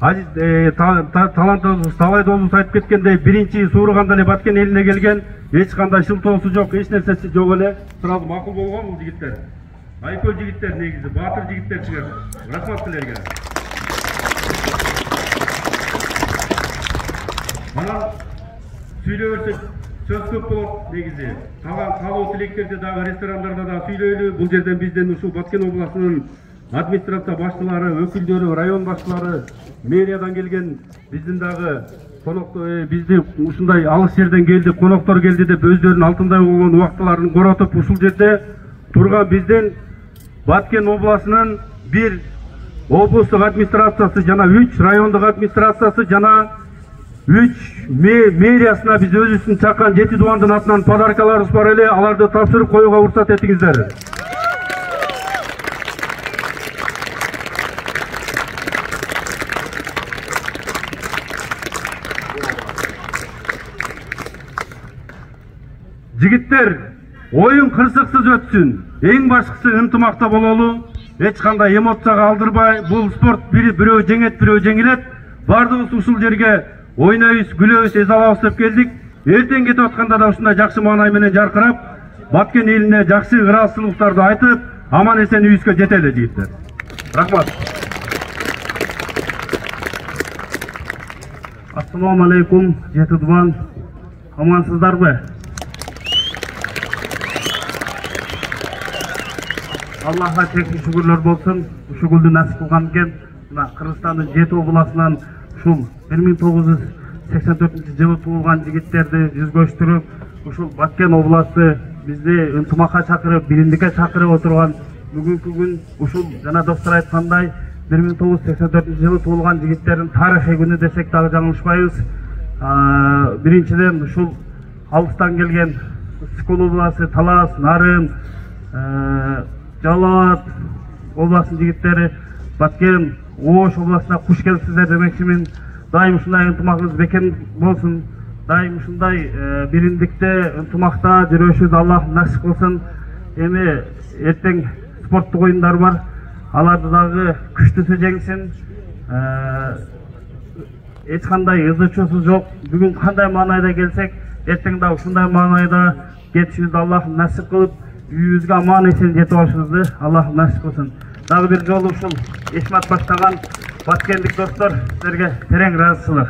S10: Талантыбыз Талай досубуз айтып кеткендей, биринчи сууруганда эле Баткен элине келген, эч кандай шылтоосу жок, эч нерсеси жок эле. Сразу макул болгон бул жигиттер. Айкөл жигиттер негизи, баатыр жигиттер чыгат. Рахмат силерге. Анан сүйлөп берсек сөз көп болот негизи. Калуу тилектерди дагы ресторандарда да сүйлөйлү. Бул жерден бизден ушул Баткен областынын администрация башчылары, өкүлдөрү, район башчылары, мэриядан келген биздин дагы коноктор, бизди ушундай алыс жерден келди, коноктор келди деп өздөрүнүн алтындай болгон убактыларын коротуп, ушул жерде турган биздин Баткен областынын 1 облустук администрациясы жана 3 райондук администрациясы жана 3 мэриясына биз өзүбүздүн чаккан Жети Дубандын атынан подаркаларыбыз бар эле, аларды тапшырып коюуга уруксат этиңиздер.
S9: Жигиттер, oyun кырсыксыз өтсүн. Эң башкысы ынтымакта бололу. Эч кандай эмоцияга алдырбай, бул спорт бирөө жеңет, бирөө жеңилет. Бардыгыбыз ушул жерге ойнойбуз, күлөбүз, эс алабыз деп келдик. Эртең кетип атканда да ушундай жакшы маанай менен жаркырап, Баткен элине жакшы ыраазычылыктарды айтып, аман эсен үйүбүзгө жетели жигиттер. Рахмат. Ассаламу алейкум, жети дубан. Амансыздарбы? Аллахга чексиз шүгүрлөр болсун. Ушул күндү насип кылган экен. Мына Кыргызстандын Жети областынан ушул 1984-жылы туулган жигиттерди жүзгөчтүрүп, ушул Баткен областы бизди ынтымакка чакырып, биримдикке чакырып отурган бүгүнкү күн ушул жана достор айткандай 1984-жылы туулган жигиттердин тарыхый күнү десек дагы жаңылышпайбыз. Биринчиден ушул алыстан келген Ысык областы, Талас, Нарын, Жалал областынын жигиттери, Баткен, Ош областына куш келипсиздер демекчимин. Дайым ушундай ынтымагыбыз бекем болсун. Дайым ушундай биримдикте, ынтымакта жүрүшүбүз Аллах насип кылсын. Эми эртең спорттук оюндар бар. Аларды дагы күчтүүсү жеңсин. Эч кандай ызычуусу жок. Бүгүн кандай маанайда келсек, эртең да ушундай маанайда кетишибизди Аллах насип кылып, үйүбүзгө аман эсен жетип алышыбызды Аллах насип кылсын. Дагы бир жолу ушул Эшмат баштаган баткендик достор силерге терең ыраазычылык.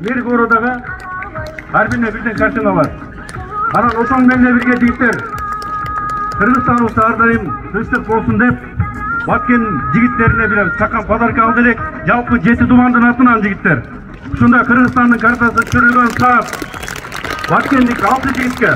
S9: Бир городага ар бирине бирден картина бар. Анан ошону менен бирге жигиттер Кыргызстаныбызда ар дайым тынчтык болсун деп Баткен жигиттерине бир чакан подарка алды элек. Жалпы Жети дубандын атынан жигиттер. Ушунда Кыргызстандын картасы түшүрүлгөн саат Баткендик 6 жигитке.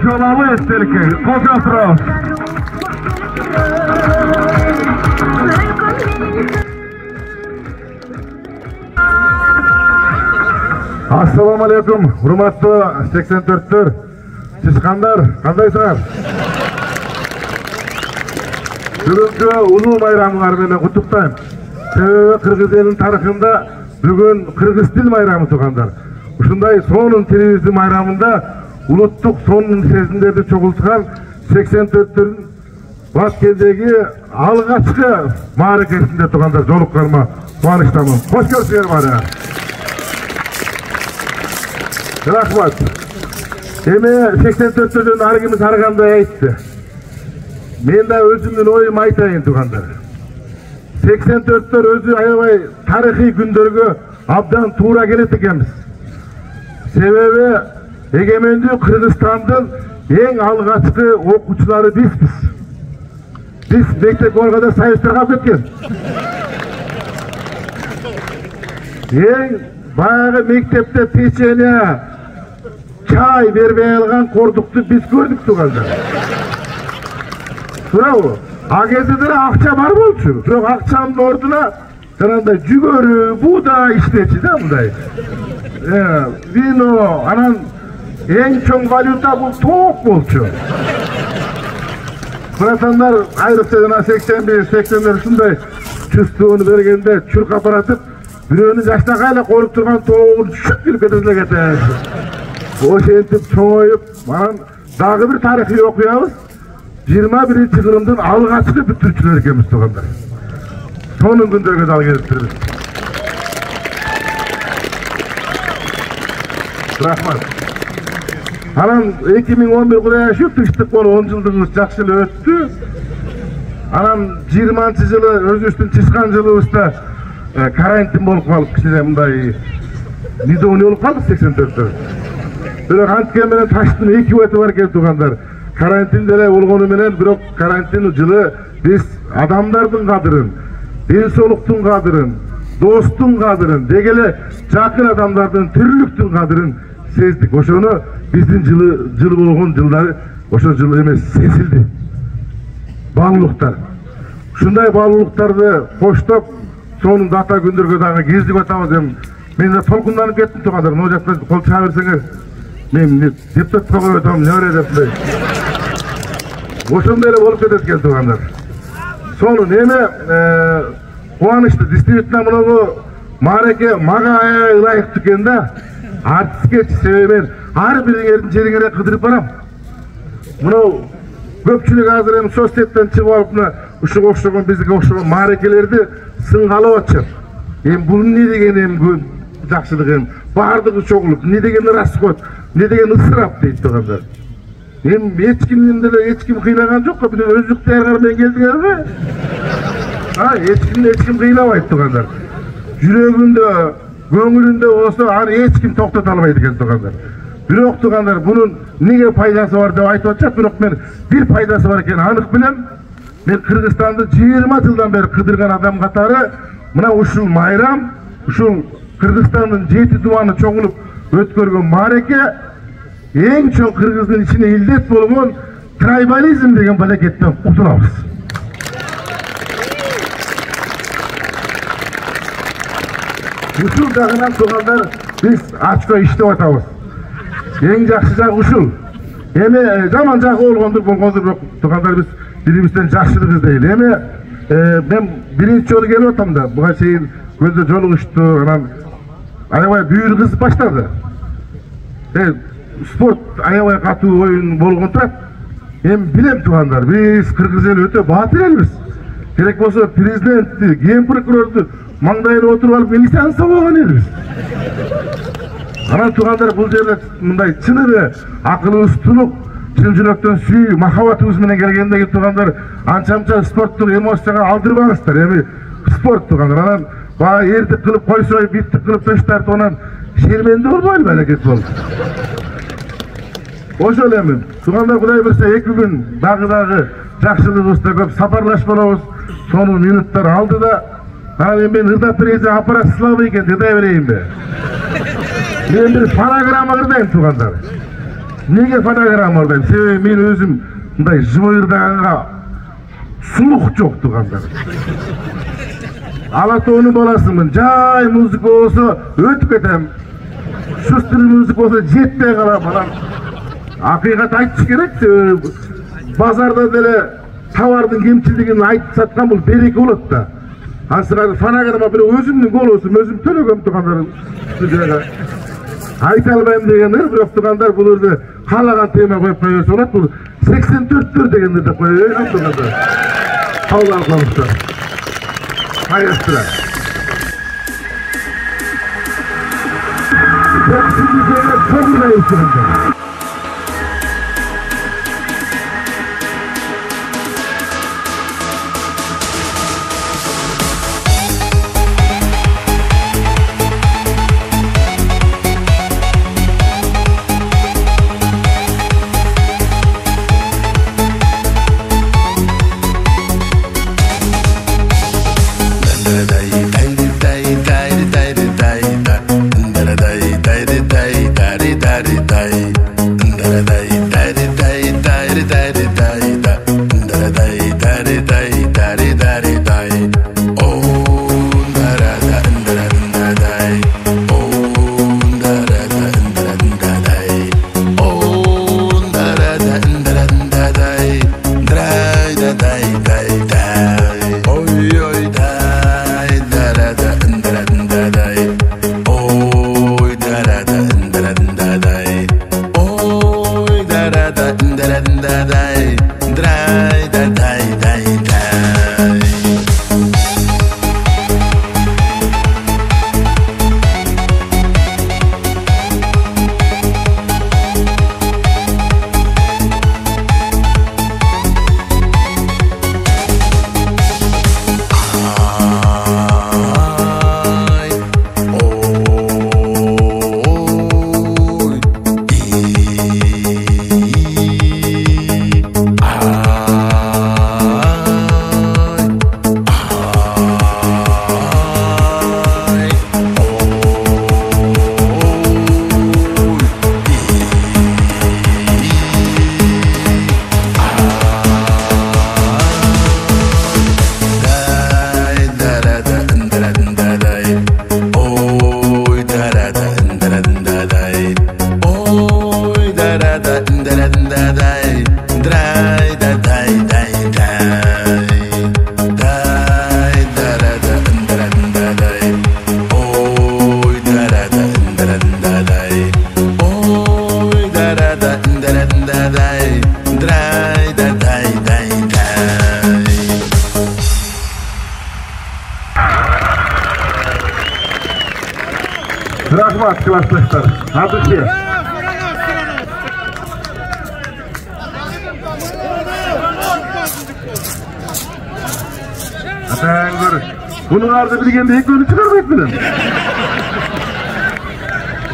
S9: Şolalı estelik, koca sıra.
S8: Assalamu alaikum, hurmatlı 84'tür. Siz kandayсыңар? Бүгүнкү улуу майрамыңар менен куттуктайм. Себеби Кыргыз элинин тарыхында бүгүн Кыргыз тил майрамы туугандар. Ушундай сонун телевизия майрамында улуттук сонун сезимдерди чогулткан 84'түн Баткендеги алгачкы мааракесинде туугандар жолукканыма кубанычтамын. Кош келиңер баары. Рахмат. Эми 84'төн ар кимис ар кандай айтты. Мен да өзүмдүн оюмду айтайын туугандар. 84'төр өзү аябай тарыхый күндөргө абдан туура келет экенбиз. Себеби эгемендүү Кыргызстандын эң алгачкы окуучулары бизбиз. Биз мектеп болгондо сайыстарга кеткен. Эң баягы мектепте печенье, чай бербей алган кордукту биз көрдүк туугандар. Туурабы? А кезде деле акча бар болчу. Бирок акчанын ордуна жанагындай жүгөрү, буудай иштечи да мындай. Вино, анан эң чоң валюта бул тоок болчу. Братандар, айрыкча жана 81-80 ушундай чувствоону бергенде чуркап баратып, бирөөнүн жаштагы эле коруп турган тоогун шүк кирип кетет эле кетет. Ошентип чоңоюп, анан дагы бир тарыхый окуябыз. 21-кылымдын алгачкы бүтүрчүлөр экенбиз туугандар. Сонун күндөргө дагы келиптирбиз.
S11: Rahmat. Anam 2011 kuraya şu tıştık bol 10 yıldığımız жақсы эле өттü. Anam 20 жылы өз үстүн чыккан жылыбызда карантин болуп калып кичине мындай недовольный болуп калдык 84-тө. Бирок анткен менен таштын эки бети бар экен туугандар. Карантин деле болгону менен бирок карантин жылы биз адамдардын кадырын, ден соолуктун кадырын, достун кадырын, деги эле жакын адамдардын тирүүлүктүн кадырын сездик. Ошону биздин жыл болгон жылдары ошо жыл эмес сезилди. Баалуулуктар. Ушундай баалуулуктарды коштоп, сонун дата күндөргө дагы кездик атабыз. Мен да толкунданып кеттим туугандар. Могу жакта кол чыга берсеңер, мен депутатка коюп атам, небере деп. Ошондой эле болуп кетет экен туугандар. Сонун эме кубанычтуу, действительно мынагу маареке мага аябай ылайыктуу экен да. Артистке себеби мен ар бириңердин жериңерге кыдырып барам. Мынау көпчүлүк азыр эми соцсеттен чыгып алып мына ушуга окшогон бизге окшогон маарекелерди сынга алып атышат. Эми бул эмне деген эми жакшылык эми баардыгы чогулуп, эмне деген расход, эмне деген ысырап дейт туугандар. Эми эч ким кыйлаган жок го, биз өздүк даяргар менен келдиңерби? Эч ким кыйлабайт туугандар. Жүрөгүндө, көңүлүндө болсо аны эч ким токтото албайт экен туугандар. Бирок туугандар, бунун эмнеге пайдасы бар деп айтып атышат, бирок мен бир пайдасы бар экенин анык билем. Мен Кыргызстанды 20 жылдан бери кыдырган адам катары мына ушул майрам, ушул Кыргызстандын 7 дубаны чоңулуп өткөргөн маареке эң чоң кыргыздын ичине илдет болгон трайбализм деген балекеттен кутулабыз. Ушул жагынан туугандар биз ачко иштеп атабыз. Эң жакшы жагы ушул. Эми жаман жагы болгондур, бирок туугандар биз бирибизден жакшылык издейли. Эми мен биринчи жолу келип атам да, буга чейин көздө жолугушту, анан аябай бүйүр кызып баштады. Спорт аябай катуу оюн болгон турат. Эми билем туугандар, биз кыргыз эли өтө баатыр элбиз. Керек болсо президентти, ген прокурорду маңдайына отуруп алып милицияны сабаган элбиз. Анан туугандар, бул жерде мындай чын эле акылыбыз тунук, чын жүрөктөн сүйүү, махабатыбыз менен келгендеги туугандар, анча-мынча спорттук эмоцияга алдырбаңыздар. Эми спорт туугандар, анан баа эрдик кылып койсо, биттик кылып таштап, анан шерменде болбойлу аракет болуп. Ошол эми туугандар, Кудай берсе 2 күн дагы жакшылыгыбызда көп сапарлашып болобуз. Сонун минуттар алды да, мен ырдап берейин, аппарат слабый экен, ырдай берейинби? Мен бир фонограмма ырдайм туугандар. Неге фонограмма ырдайм? Себеби мен өзүм мындай живой ырдаганга сулук жок туугандар. Ала тоонун баласымын, жай музыка болсо өтүп кетем. Шустыр музыка болсо жетпей калам. Анан акыйкат айтыш керек, базарда деле товардын кемчилигин айтып саткан бул береке болот да. Ансыгы фонограмма бир өзүмдүн голосум, өзүм төлөгөм туугандар. Айта албайм дегендер, бирок туугандар, бул жерде каалаган тема коюп кое берсе болот. Бул 84 дегенди деп кое берем туугандар. Кабыл алганыңыздар. Кайраттыра. Rahmat klassdaşlar. Hadi ki. Atağın bunun ardı bilgende ilk önü çıkarmak benim.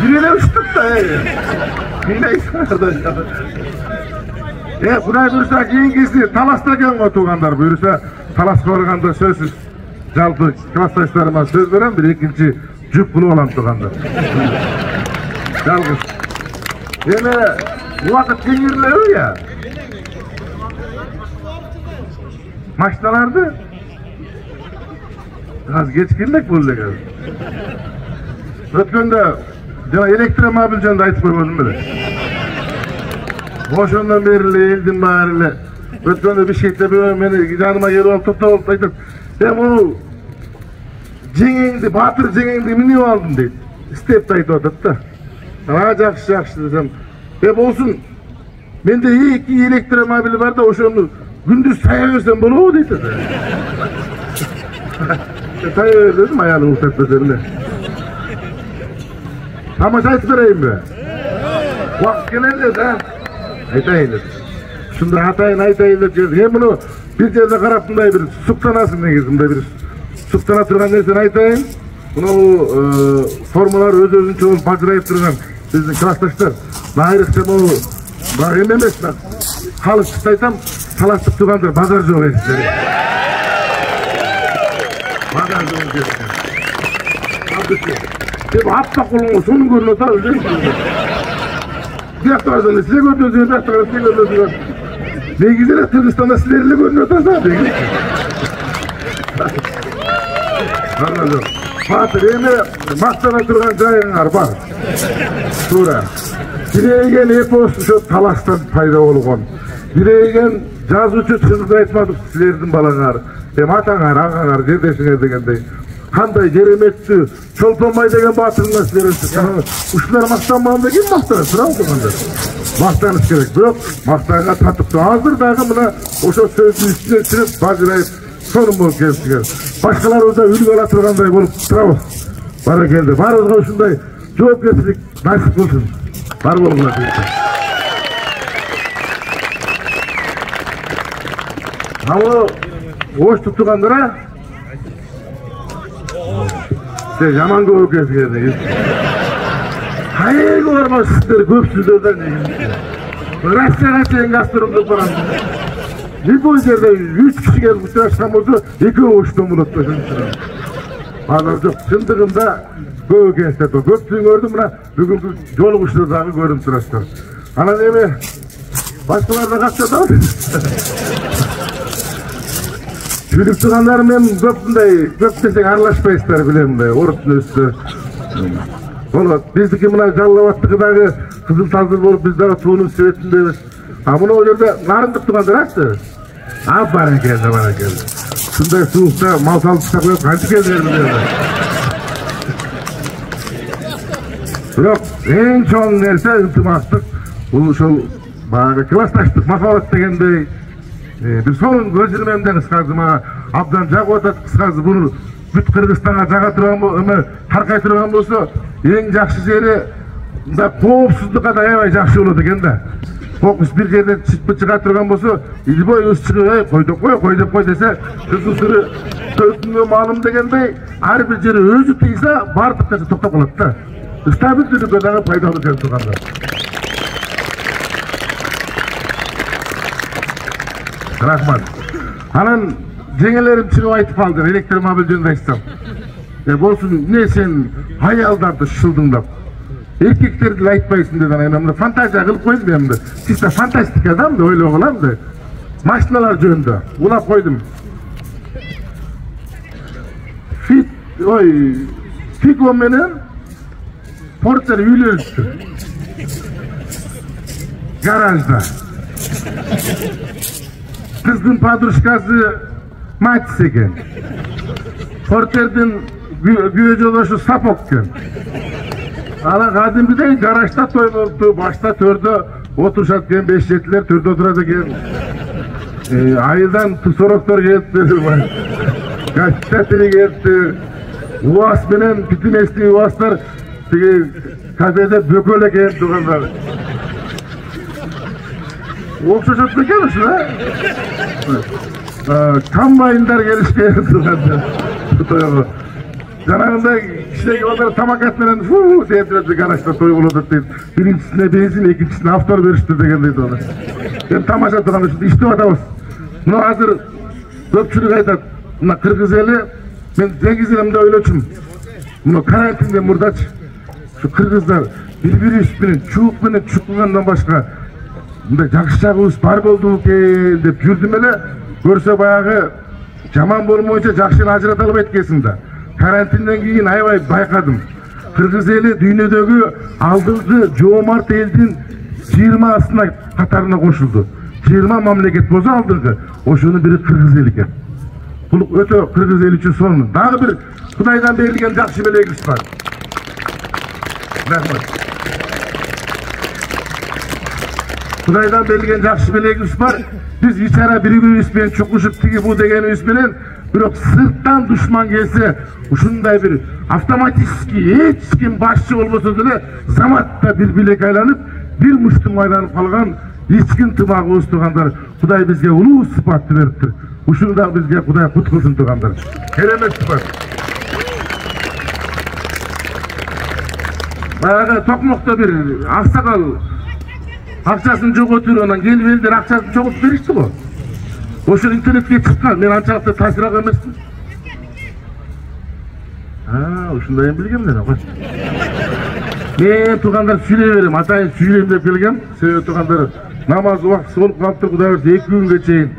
S11: Birine uçtuk da neyse arkadaşlar. Bunay buyursak İngilizce talastarken oturganlar buyursa talas korganda sözsüz жалпы классташтарыма söz verem bir ikinci cüp bunu olan turganlar. Жалгыз. Эми убакыт кеңирлеби ya. Машиналарды az geç girmek bu legal. Ötkönde jana elektromobil jönde aytıp koymadım bile. Oşondan beri eldim bari. Ötkönde bir şeyde böyle meni janıma gelip alıp toplap aytıp, "Hem o jеңеңди, батыр жеңеңди минип алдым" дейт. İstep aytıp atат da. Aa жақсы desem. Bolsun. Mende iki elektromobil var da oşonu gündüz saya versem bolobу deyt. Saya verdim ayağını uçaklasın. Ama aytıp vereyim be. Vakit gelende de aytayın dedi. Şunda hatayın aytayın dedi. Hem bunu bir yerde karaptımday bir suktanasın negizimde bir suktana turgan nersen aytayın. Bunu formalar öz-özün çoğun bacırayıp turgan bizden klassdaşlar. Bayırıksam o bağım emes bak. Halık aytam talastıp turgandır bazar жоқ esleri. Bazar жоқ esleri. Abdüsü. Hep hapta kolunu sonun görünü da öyle. Bir aktarasını size görünüyorsunuz, bir aktarasını size görünüyorsunuz. Ne güzel Kırgızistan'da sizlerle görünüyorsunuz zaten. Anladım. Fatır, emi maktana turgan jayыңар бар. Тура. Bireygen epos şu talastan payda olğan. Bireygen жазуучу Kızılday Айтматов sizlerдің балаңар. Атаңар, ағаңар, жердешіңер дегендей. Qanday keremetli, Çolpanbay деген батырына sizlerin. Uşular maqtanmağım da kim maqtanır? Sıra oturganlar. Maqtanış gerek. Biroq maqtanğa tatıptı. Hazırdağı mına oşo sözün üstüne sürüp bacırayıp sonun bolup geliptiler. Başkalar orada ülgü ala turganday bolup turabız. Bara geldi. Barızga uşunday жоопкерчилик насip bolsun. Бар болуңlar deyip. Ama oş tutugandara Yaman köp gezgeniz. Hayır görmez sizler köpsüzlerden. Rusya'ya çeyin gastırımdık baran. Bir bu yerde 3 kişi gelip uçurasam oldu, 2 oğuştan buluttu. Ağlar yok, şındığımda köp gençler. Köpsüzün gördüm buna, bugün yol kuşlardağı görün turaslar. Ana neyme, başkalarına kaçta da Çürük tuğanlarım hem köp desek arlaşmayızlar bilem de, orutun üstü. Bizdeki buna Jallavattıkıdagı kızıl tazır bolup bizlere tuğunun süretindeyiz. Bunu o yerde narındık tuğanlar açtı. Bana geldi. Şunday soğukta mal salıp çıkıp kaçı geldi bilem Yok, en çoğun nerse ıntımaktık. Bu şol klassdaştık, makalat degendey. Bir sonun gözürmemden kıskazı mağa abdan jağı otat kıskazı bunu büt Kırgızistan'a jağa turgan öme tarkay turgan bolsa en jakşı jeri da koopsuzlukka dayanbay jakşı bolot eken da. Kokus bir жерден çıka turgan bolsa ilboy öz çıkıp koyduk koy dese kızılsırı tökünge malum degendey har bir jeri özü tıysa bardık dese toktap kalat da. Stabil tülükö dagı paydalı jeri turganda. Rahmat. Anan jengelerim çıkıp aytıp aldı, elektromobil jönünde aytsam. Bolsun ne sen hayaldardı şıldыңдап. Erkeklerdi aytpayсың dedi anamda. Fantaziya kılıp koydum ben de. Siz de fantastik adam da öyle oğlan da. Maşinalar jönünde. Ulap koydum. Figo menen Porter üylönüptü. Garajda. Kızın padruşkası Matis eken. Porter'den güvece olaşu Sapok eken. Ana kadimgidey garajda toynurdu, başta törde oturuşatken 5-7'ler törde oturacak eken. Ayıldan soroktor gelipti. Gazetleri gelipti. Uas menen, pitimesli uaslar Tigi kafede bökөл eкен туугандар. Окшошот экен ушу, комбайндар келишкен туугандар. Тойго. Жанагындай кичинекей балдар тамак менен фу деп жүрөт, гаражда той болот дейт. Биринчисине бензин, экинчисине автор беришти дегендей туугандар. Эми тамаша турган ушинтип иштеп атабыз. Мына азыр көпчүлүк айтат, мына кыргыз эли, мен Жеңиз элимде ойлочумун. Мына карантинден мурдачы şu kırgızlar birbiri менен чуук менен чуккандан башка мындай жакшы жагыбыз бар болду экен деп жүрдүм эле. Көрсө баягы жаман болмойча жакшыны ажырата албайт экенсиң да. Карантинден кийин аябай байкадым. Кыргыз эли дүйнөдөгү алдыңкы жоомарт элдин 20-сына катарына кошулду. 20 мамлекет болсо алдыңкы, ошонун бири кыргыз эли экен. Бул өтө кыргыз эли үчүн сонун. Дагы бир Кудайдан берилген жакшы белегибиз бар. Kudaydan belgen jakşı belegimiz var. Biz içeri birbirimiz bilen çokuşup tigi bu degenimiz bilen bирок sırttan düşman gelse ушундай bir автоматически hiç kim başçı olmasa деле zamatта bir bilek aylanıp bir muştum aylanıp kalgan hiç kim tımağımız tuğanlar Kuday bizge ulu sıfatı veriptir. Ушунда bizge Kuday kut kılsın tuğanlar. Keremet sıfat. Баягы Токмокто bir аксакал акчасын жоготур, анан келип элдер акчасын жоготуп беришти го. Ошо интернетке чыккан, мен анчалык таасир алган эмесмин. Ушундай билгем мен ага. Мен туугандар сүйлөй берем, атайын сүйлөйм деп келгем. Себеби туугандар намаз убактысы болуп калыптыр, Кудай берсе 2 күнгө чейин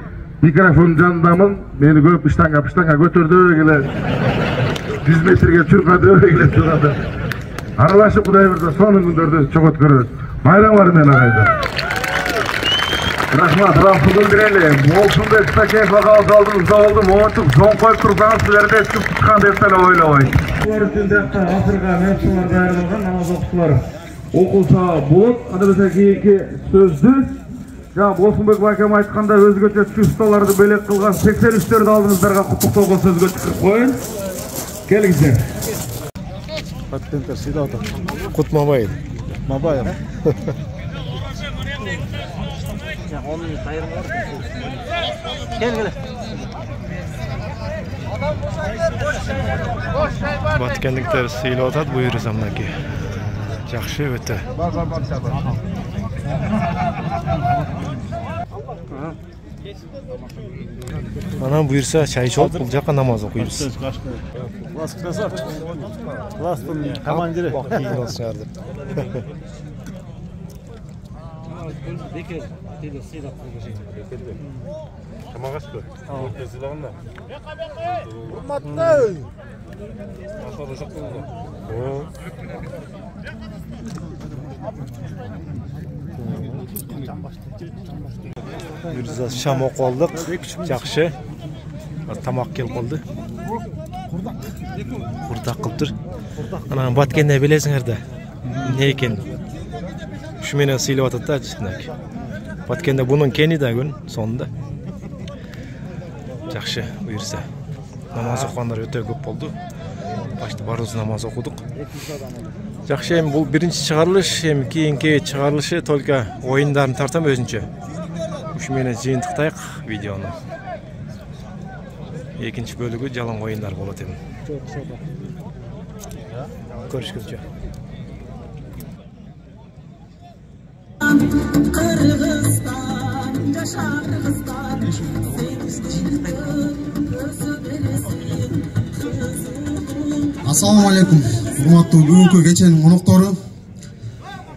S11: микрофон жанындамын. Мени көп иштанга көтөрдү келе. 100 метрге чуркады келе туугандар. Aralaşıp Kuday berse sonun gündörde çokot görürüz. Bayram var men agayda. Rahmat, Rabbim direli. Bolsun da keyif aldığımızda oldu. Moğutuk, son koyup tursanız sizlerde etkip tutkan deftele oylabay.
S5: Bunlar için de asırga mevsimlerde ayrılgan namaz okusuları. Okulsa bulut, adabese keyinki sözdü. Ya Bolsunbek Baykem aytkanda özgöçe çüstalardı belek kılgan 83'lerde aldığınızlarga kutlukta sözgö çıkıp koyun. Kelgizler.
S4: Patentler sida ata.
S3: Kut Mabay.
S4: Mabay ya.
S6: Ya onun tayırı var. Gel gel.
S3: Баткендиктер сыйлап атат буюрсам мынакей. Жакшы өтө.
S4: Бар шабар.
S3: Анан буюрса чай içip бул жака намаз окуйбуз.
S4: Класс красавчик. Класстын командири.
S3: Кийин олсуңар деп.
S6: Бекер, dedi sıyla koyacağım.
S3: Камагашты. Сыйлаганда.
S4: Урматтуу.
S3: Ашоодо жок болду. Бирза шам окуп алдык. Жакшы. Тамак келип калды. Курдак кылыптыр. Анан Баткенде билесиңер да. Не экен? Ушу менен сыйлап атат да жинак. Баткенде бунун кени да күн сонунда. Жакшы буюрса. Намаз окугандар өтө көп болду. Башта барыбыз намаз окудук. Жакшы, эми бул биринчи чыгарылыш, эми кийинки чыгарылышы только оюндарын тартам өзүнчө. Ушу менен жыйынтыктайык видеону. Экинчи бөлүгү жалаң оюндар болот эми. Көрүшкүнчө.
S12: Assalamu alaikum. Урматтуу бүгүнкү кеченин коноктору,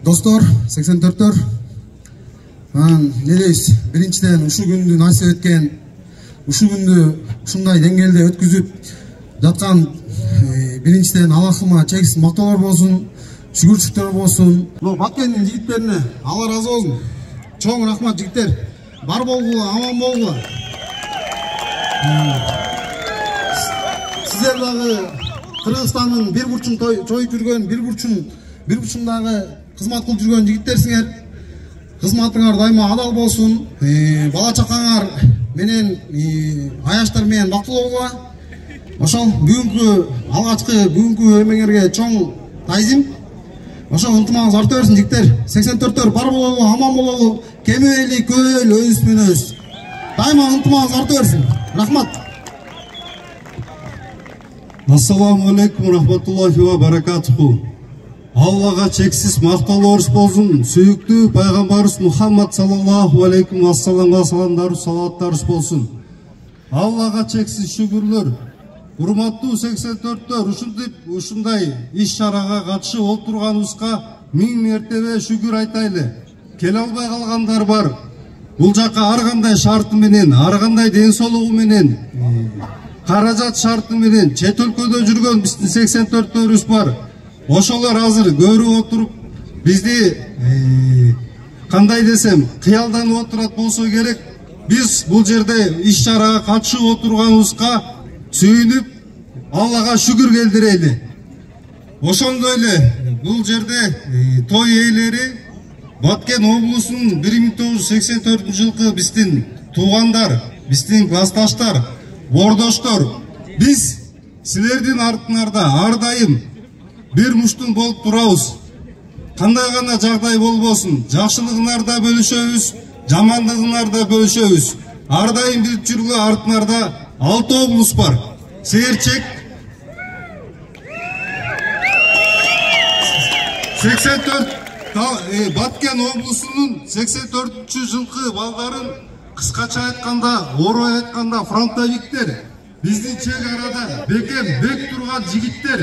S12: достор, 84-төр. Не дейбиз? Биринчиден ушул күндү насип эткен, ушул күндү ушундай деңгээлде өткүзүп жаткан биринчиден Аллахыма чексиз мактоолор болсун, шүгүрчүктөр болсун. Баткендин жигиттерине Алла ыраазы болсун. Чоң рахмат жигиттер. Бар болгула, аман болгула. Сиздер дагы Кыргызстандын бир бурчун чоюп жүргөн, бир бурчундагы кызмат кылып жүргөн жигиттерсиңер. Кызматыңар дайыма адал болсун. Бала чакаңар менен аяштар менен бактылуу болгула. Ошол бүгүнкү алгачкы эмеңерге чоң таазим. Ошо ынтымагыңыз арта берсин жигиттер. 84-төр бар бололу, аман бололу, кемейли, көбөйлү, өзүбүз менен өзүбүз. Дайыма ынтымагыңыз арта берсин. Рахмат.
S13: Ассаламу алейкум рахматуллахи ва баракатуху. Аллага чексиз макталоорубуз болсун. Сүйүктүү пайгамбарыбыз Мухаммад саллаллаху алейкум вассаламга саламдарыбыз, салаваттарыбыз болсун. Аллага чексиз шүгүрлөр. Урматтуу 84-төр ушундай иш-чарага катышып отурганыбызга миң мертебе шүгүр айтайлы. Келе албай калгандар бар. Бул жака ар кандай шарты менен, ар кандай ден соолугу менен, каражат шарты менен чет өлкөдө жүргөн биздин 84-төрүбүз бар. Ошолор азыр көрүп отуруп бизди кандай десем кыялданып отурат болсо керек. Биз бул жерде иш-чарага катышып отурганыбызга сүйүнүп Аллага шүгүр келдирели. Ошондой эле бул жерде той ээлери Баткен облусунун 1984-жылкы биздин туугандар, биздин классташтар, бордоштор, биз силердин артыңарда ар дайым бир муштун болуп турабыз. Кандай гана жагдай болбосун, жакшылыгыңарда бөлүшөбүз, жамандыгыңарда бөлүшөбүз. Ар дайым билип жүргүлө, артыңарда 6 облус бар. Серчек, 84 Баткен облусунун 84-жылкы балдарын кыскача айтканда, орой айтканда фронтовиктер, биздин чек арада бекем бек турган жигиттер.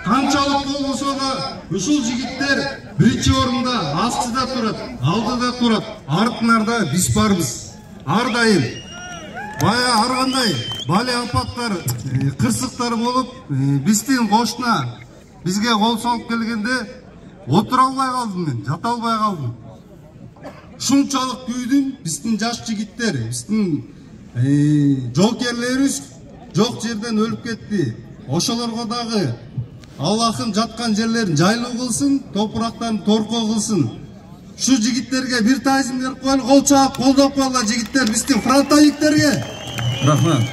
S13: Канчалык болбосо да ушул жигиттер биринчи орунда, астыда турат, алдыда турат, артыңарда биз барбыз. Ар дайым бая ар кандай бали апаттар, кырсыктар болуп, биздин кошуна бизге кол соолуп келгенде отура албай калдым мен, жата албай калдым. Ушунчалык күйдүм, биздин жаш жигиттер, биздин жоокерлерибиз жок жерден өлүп кетти. Ошолорго дагы Аллахым жаткан жерлерин жайлуу кылсын, топурактарын торко кылсын. Şu jigitlerge bir tazim berip koyun, kol çağıp, koldoп koyla jigitler, bizden frontaviklerge.
S3: Rahmat.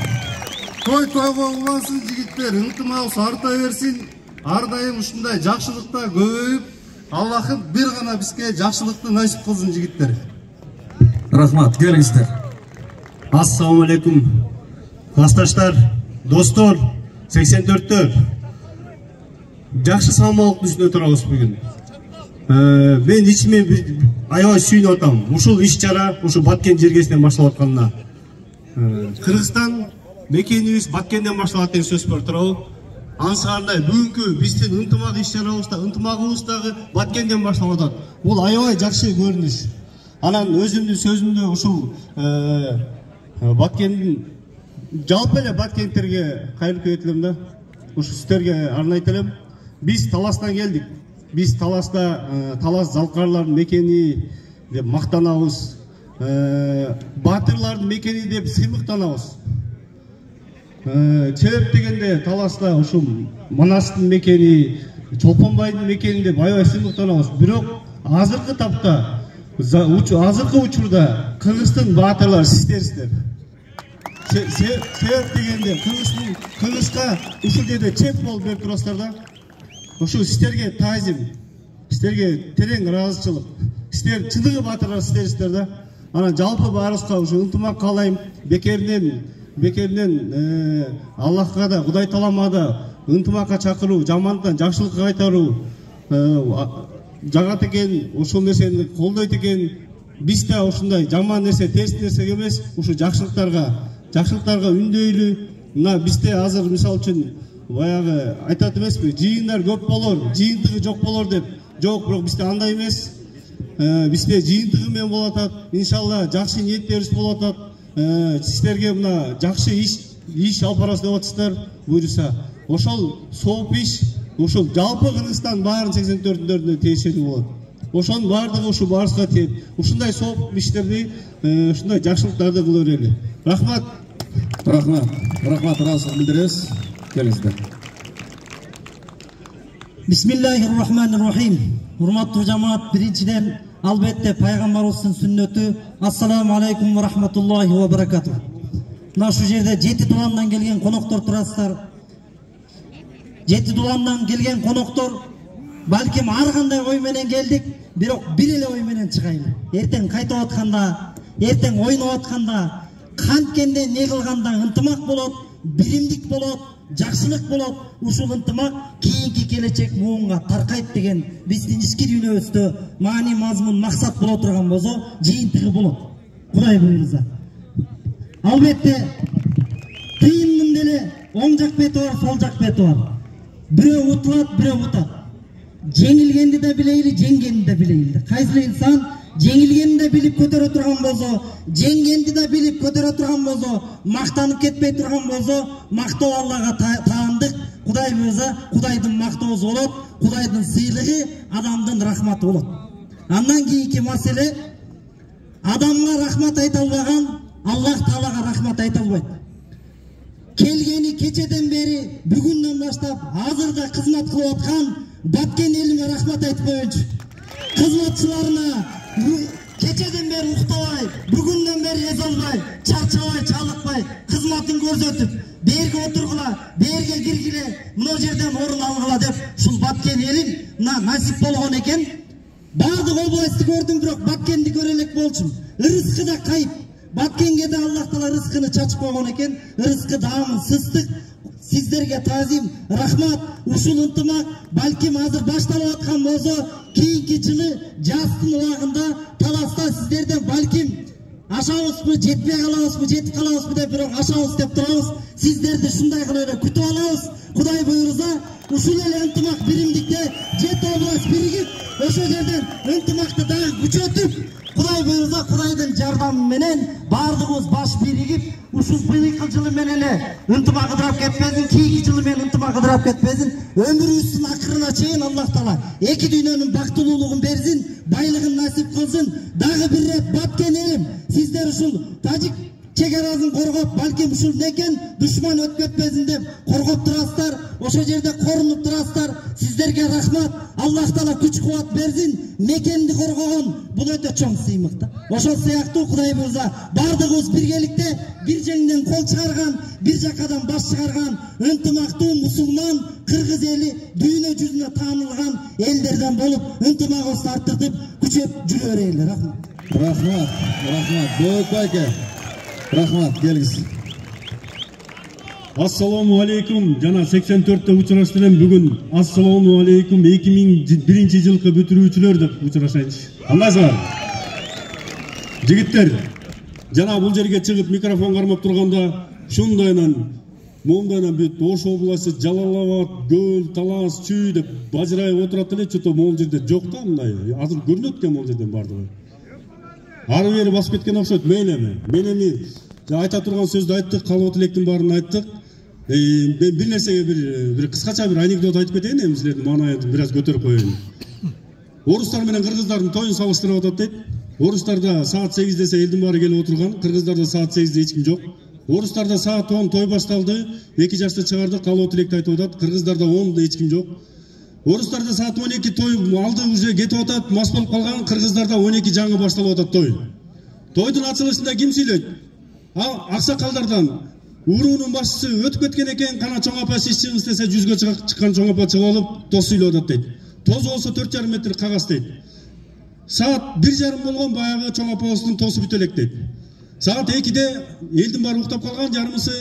S13: Toy toyga ulansın jigitler, ıntımağız arta versin. Ardayım uşunday jakşılıkta көбөйүп, Allah'ım bir gana bizge jakşılıkты nasip kılsın jigitler.
S3: Rahmat, gelingizler.
S10: Assalamu alaikum. Klastaşlar, dostlar, 84'tör. Жақсы салмалыктын үстүнө турабыз бүгүн. Мен ичиме аябай сүйүнүп атам. Ушул иш-чара ушу Баткен жергесинен башталып атканына. Кыргызстан мекенибиз Баткенден башталат деген сөз бар турабы. Ансыгандай бүгүнкү биздин ынтымак иш-чарабызда, ынтымагыбыздагы Баткенден башталып атат. Бул аябай жакшы көрүнүш. Анан өзүмдүн сөзүмдө ушул Баткендин жалпы эле баткендтерге кайрылып кетелем да. Ушу сиздерге арнайт элем. Биз Таластан келдик. Биз Таласта Талас залкарлардын мекени деп мактанабыз. Батырлардын мекени деп сыймыктанабыз. Себеп дегенде Таласта ушу Манастын мекени, Чолпонбайдын мекени деп аябай сыймыктанабыз. Бирок азыркы тапта, азыркы учурда Кыргыздын батырлары сиздерсиздер. Себеп дегенде Кыргызга ушул жерде чеп болуп берип турасыздар да. Ошо сиздерге таазим, сиздерге терең ыраазычылык. Сиздер чындыгы батырлар сиздерсиздер да. Анан жалпы баарыбызга ушу ынтымак каалайм. Бекеринен Аллахка да, Кудай Таалама да ынтымакка чакыруу, жамандыктан жакшылыкка кайтаруу жагат экен, ошол нерсени колдойт экен. Биз да ушундай жаман нерсе, терс нерсеге эмес, ушу жакшылыктарга үндөйлү. Мына бизде азыр мисалы үчүн баягы айтат эмеспи, жыйындар көп болор, жыйынтыгы жок болор деп. Жок, бирок бизде андай эмес. Бизде жыйынтыгы менен болуп атат. Иншалла жакшы ниеттерибиз болуп атат. Сиздерге мына жакшы иш алып барасыз деп атсыздар, буюрса. Ошол сооп иш, ошол жалпы Кыргызстан баарын 84-дүнө тиешелүү болот. Ошонун баардыгы ушу баарыбызга тиет. Ушундай сооп иштерди, ушундай жакшылыктарды кыла берели. Рахмат.
S3: Рахмат, ыраазычылык билдиребиз. Келиңиздер.
S1: Бисмиллахир-рахманир-рахим. Урматтуу жамаат, биринчиден албетте пайгамбарыбыздын сүннөтү. Ассаламу алейкум ва рахматуллахи ва баракатух. Мына ушул жерде 7 дуландан келген коноктор турасыздар. 7 дуландан келген коноктор
S14: балким ар кандай ой менен келдик, бирок бир эле ой менен чыгайлы. Эртең кайтып атканда, эртең ойноп атканда, канткенде не кылганда ынтымак болот, биримдик болот, жакшылык болот. Ушул ынтымак кийинки келечек муунга таркайт деген биздин ички дүйнөбүздө маани, мазмун, максат боло турган болсо, жыйынтыгы болот. Кудай буйрса. Албетте тыйындын деле оң жак бети бар, сол жак бети бар. Бирөө утулат, бирөө утат. Жеңилгенди да билейли, жеңгенди да билейли. Кайсы инсан жеңилгенди да билип көтөрө турган болсо, жеңгенди да билип көтөрө турган болсо, мактанып кетпей турган болсо, мактоо Аллага таандык. Кудай буйрса, Кудайдын мактоосу болот, Кудайдын сыйлыгы, адамдын рахматы болот. Андан кийинки маселе, адамга рахмат айта албаган Аллах Таалага рахмат айта албайт. Келгени кечеден бери, бүгүндөн баштап азырда кызмат кылып аткан Баткен элиме рахмат айтып коеюнчу. Кызматчыларына кечеден бери уктабай, бүгүндөн бери эс албай, чарчабай, чалыкпай, кызматын көрсөтүп, берге отургула, берге киргиле, мына жерден орун алгыла деп, ушул Баткен элим мына насип болгон экен. Баардык областты көрдүм, бирок Баткенди көрө элек болчумун. Рызкы да кайып. Баткенге де Аллах Таала рызкыны чачып койгон экен. Рызкы даамын, сыстык. Сиздерге таазим, рахмат. Ушул ынтымак балким азыр башталып аткан болсо, кийинки жылы жаздын убагында Таласта сиздерден балким ашабызбы, жетпей калабызбы, жетип калабызбы деп, бирок ашабыз деп турабыз. Сиздерди ушундай кылып эле күтүп алабыз. Кудай буйрса, ушул эле ынтымак биримдикте жети область биригип, ошол жерден ынтымакты дагы күчөтүп, Кудай буйрса, Кудайдын жардамы менен баардыгыбыз баш биригип, ушул быйылкы жылы менен эле ынтымак ыдырап кетпесин, кийинки жылы менен ынтымак ыдырап кетпесин. Өмүрүбүздүн акырына чейин Аллах Таала эки дүйнөнүн бактылуулугун берсин, байлыгын насип кылсын. Дагы бир рет Баткен элим, сиздер ушул тажик чегарасын коргоп, балким ушул некен душман өтүп кетпесин деп коргоп турасыздар. Ошол жерде корунуп турасыздар. Сиздерге рахмат. Аллах Таала күч кубат берсин. Мекенди коргогон бул өтө чоң сыймык да. Ошол сыяктуу Кудай буйрса, бардыгыбыз биргеликте бир жеңден кол чыгарган, бир жакадан баш чыгарган ынтымактуу мусулман кыргыз эли дүйнө жүзүнө таанылган элдерден болуп, ынтымагыбызды арттырып, күчөп жүрө берели. Рахмат.
S13: Рахмат. Бөөк байке. Рахмат, келгиз.
S15: Ассаламу алейкум. Жана 84-те учурашты элем бүгүн. Ассаламу алейкум 2001 жылкы бүтүрүүчүлөр деп учурашайынчы. Кандайсыздар? Жигиттер, жана бул жерге чыгып микрофон кармап турганда ушундайынан, моундайынан бүт Ош областы, Жалалабад, Көл, Талас, Чүй деп бажырайып отурат эле, чото могул жерде жок да мындай. Азыр көрүнөт экен могул жерден бардыгы. Ары бери басып кеткен окшойт, мейлеми. Мен эми айта турган сөздү айттык, калып электин баарын айттык. Бир нерсеге бир кыскача бир анекдот айтып кетейин, эми силердин маанайын бир аз көтөрүп коеюн. Орустар менен кыргыздардын тоюн салыштырып атат дейт. Орустарда саат 8 десе элдин баары келип отурган, кыргыздарда саат 8де эч ким жок. Орустарда саат 10 той башталды, 2 жашты чыгарды, калып электи айтып атат. Кыргыздарда 10да эч ким жок. Орустарда саат 12 той алды уже кетип атат, мас болуп калган, кыргыздарда 12 жаңы башталып атат той. Тойдун ачылышында ким сүйлөйт? Аксакалдардан уруунун башчысы өтүп кеткен экен, кана чоң апа сиз чыгыңыз десе 100гө чыккан чоң апа чыгып алып тоз сүйлөп атат дейт. Тозу болсо 4,5 метр кагаз дейт. Саат 1,5 болгон баягы чоң апабыздын тосу бүтө элек дейт. Саат 2де элдин баары уктап калган, жарымысы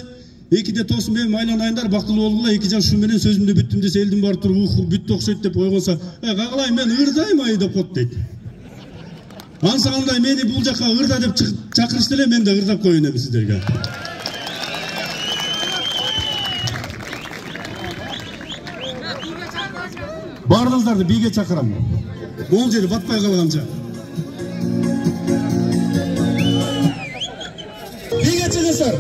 S15: 2де тосун менен майланайындар, бактылуу болгула, 2 жаш шу менен сөзүмдү бүттүм десе элдин баары туруп бүттү окшойт деп койгонса, кагалай мен ырдайм ай деп коет дейт. Ансагандай мени бул жака ырда деп чакырышты эле, мен да ырдап коеюн эми сиздерге. Баарыңыздарды бийге чакырам. Могул жери батпай калганча. Бийге чыгыңыздар.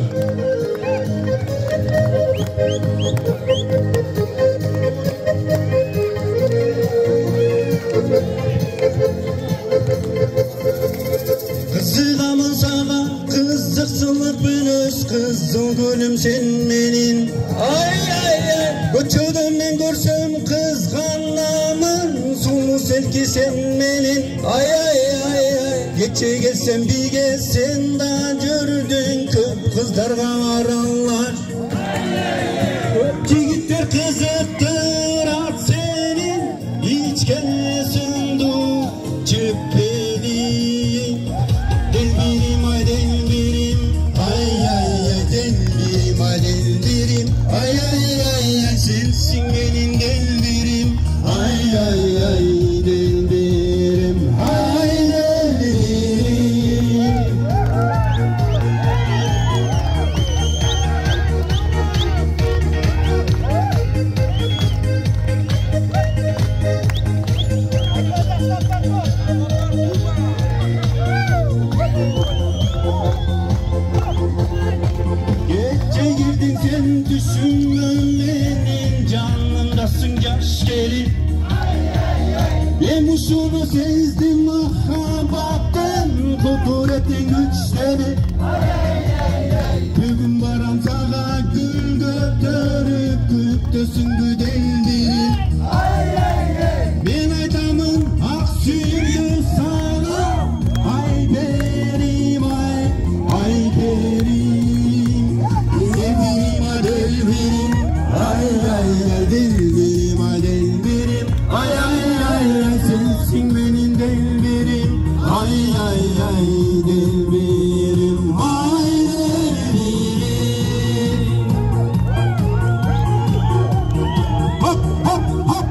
S16: Kızılamın sana kızıksılık bülüş kızıl gülüm sen menin. Ay ay ay. Göçödüm men görsem kızganlamın sulu selki sen menin. Ay ay ay ay. Geçe gelsem bir gelsen da gördün köp kızlarga varallar. Jigitler kızıktır at senin. içkesin du cübbeli. Delbirim ay delbirim, ay ay ay delbirim ay delbirim, ay ay ay ay sensin benim delbirim, ay ay ay delbirim, ay delbirim. Gece girdin sen düşünmem benim canımdasın yaş gelin. Ben uşunu sezdim mahabbatten kudretin güçleri. Bugün varan sağa gül götürüp göktösün güdeldirin. Ben aytamın ak sürdü sana, ay berim ay, ay berim. Delbirim ay delbirim, ay ay ay delbirim ay delbirim, ay ay ay ay sensin benim delbirim, ay ay ay delbirim, ay delbirim. Hop hop hop.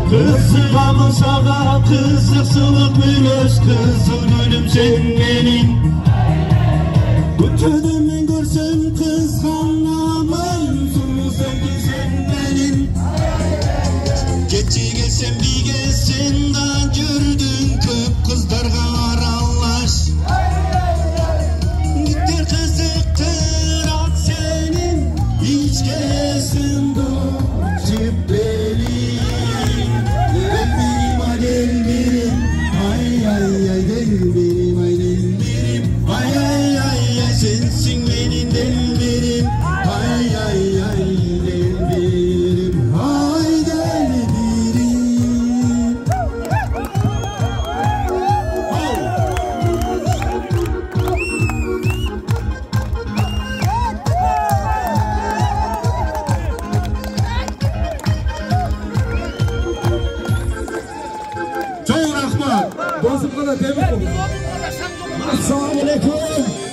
S16: Kızıgamın sağa kızıksılık mülös kızıl gülüm sen benim. Bütünümün görsem kızganamın sulu sevgi sen benim. Geçi gelsen bir gelsen da gördün köp kızlarga aralaş. Gittir kızıktır at senin içkesin du cübbeli. Delbirim ay delbirim, ay ay ay delbirim ay delbirim, ay ay ay ay sensin benim delbirim, ay ay ay delbirim, ay delbirim.
S10: Çok rahmat. Dostum kadar tebrik olun.
S16: Assalamu alaikum.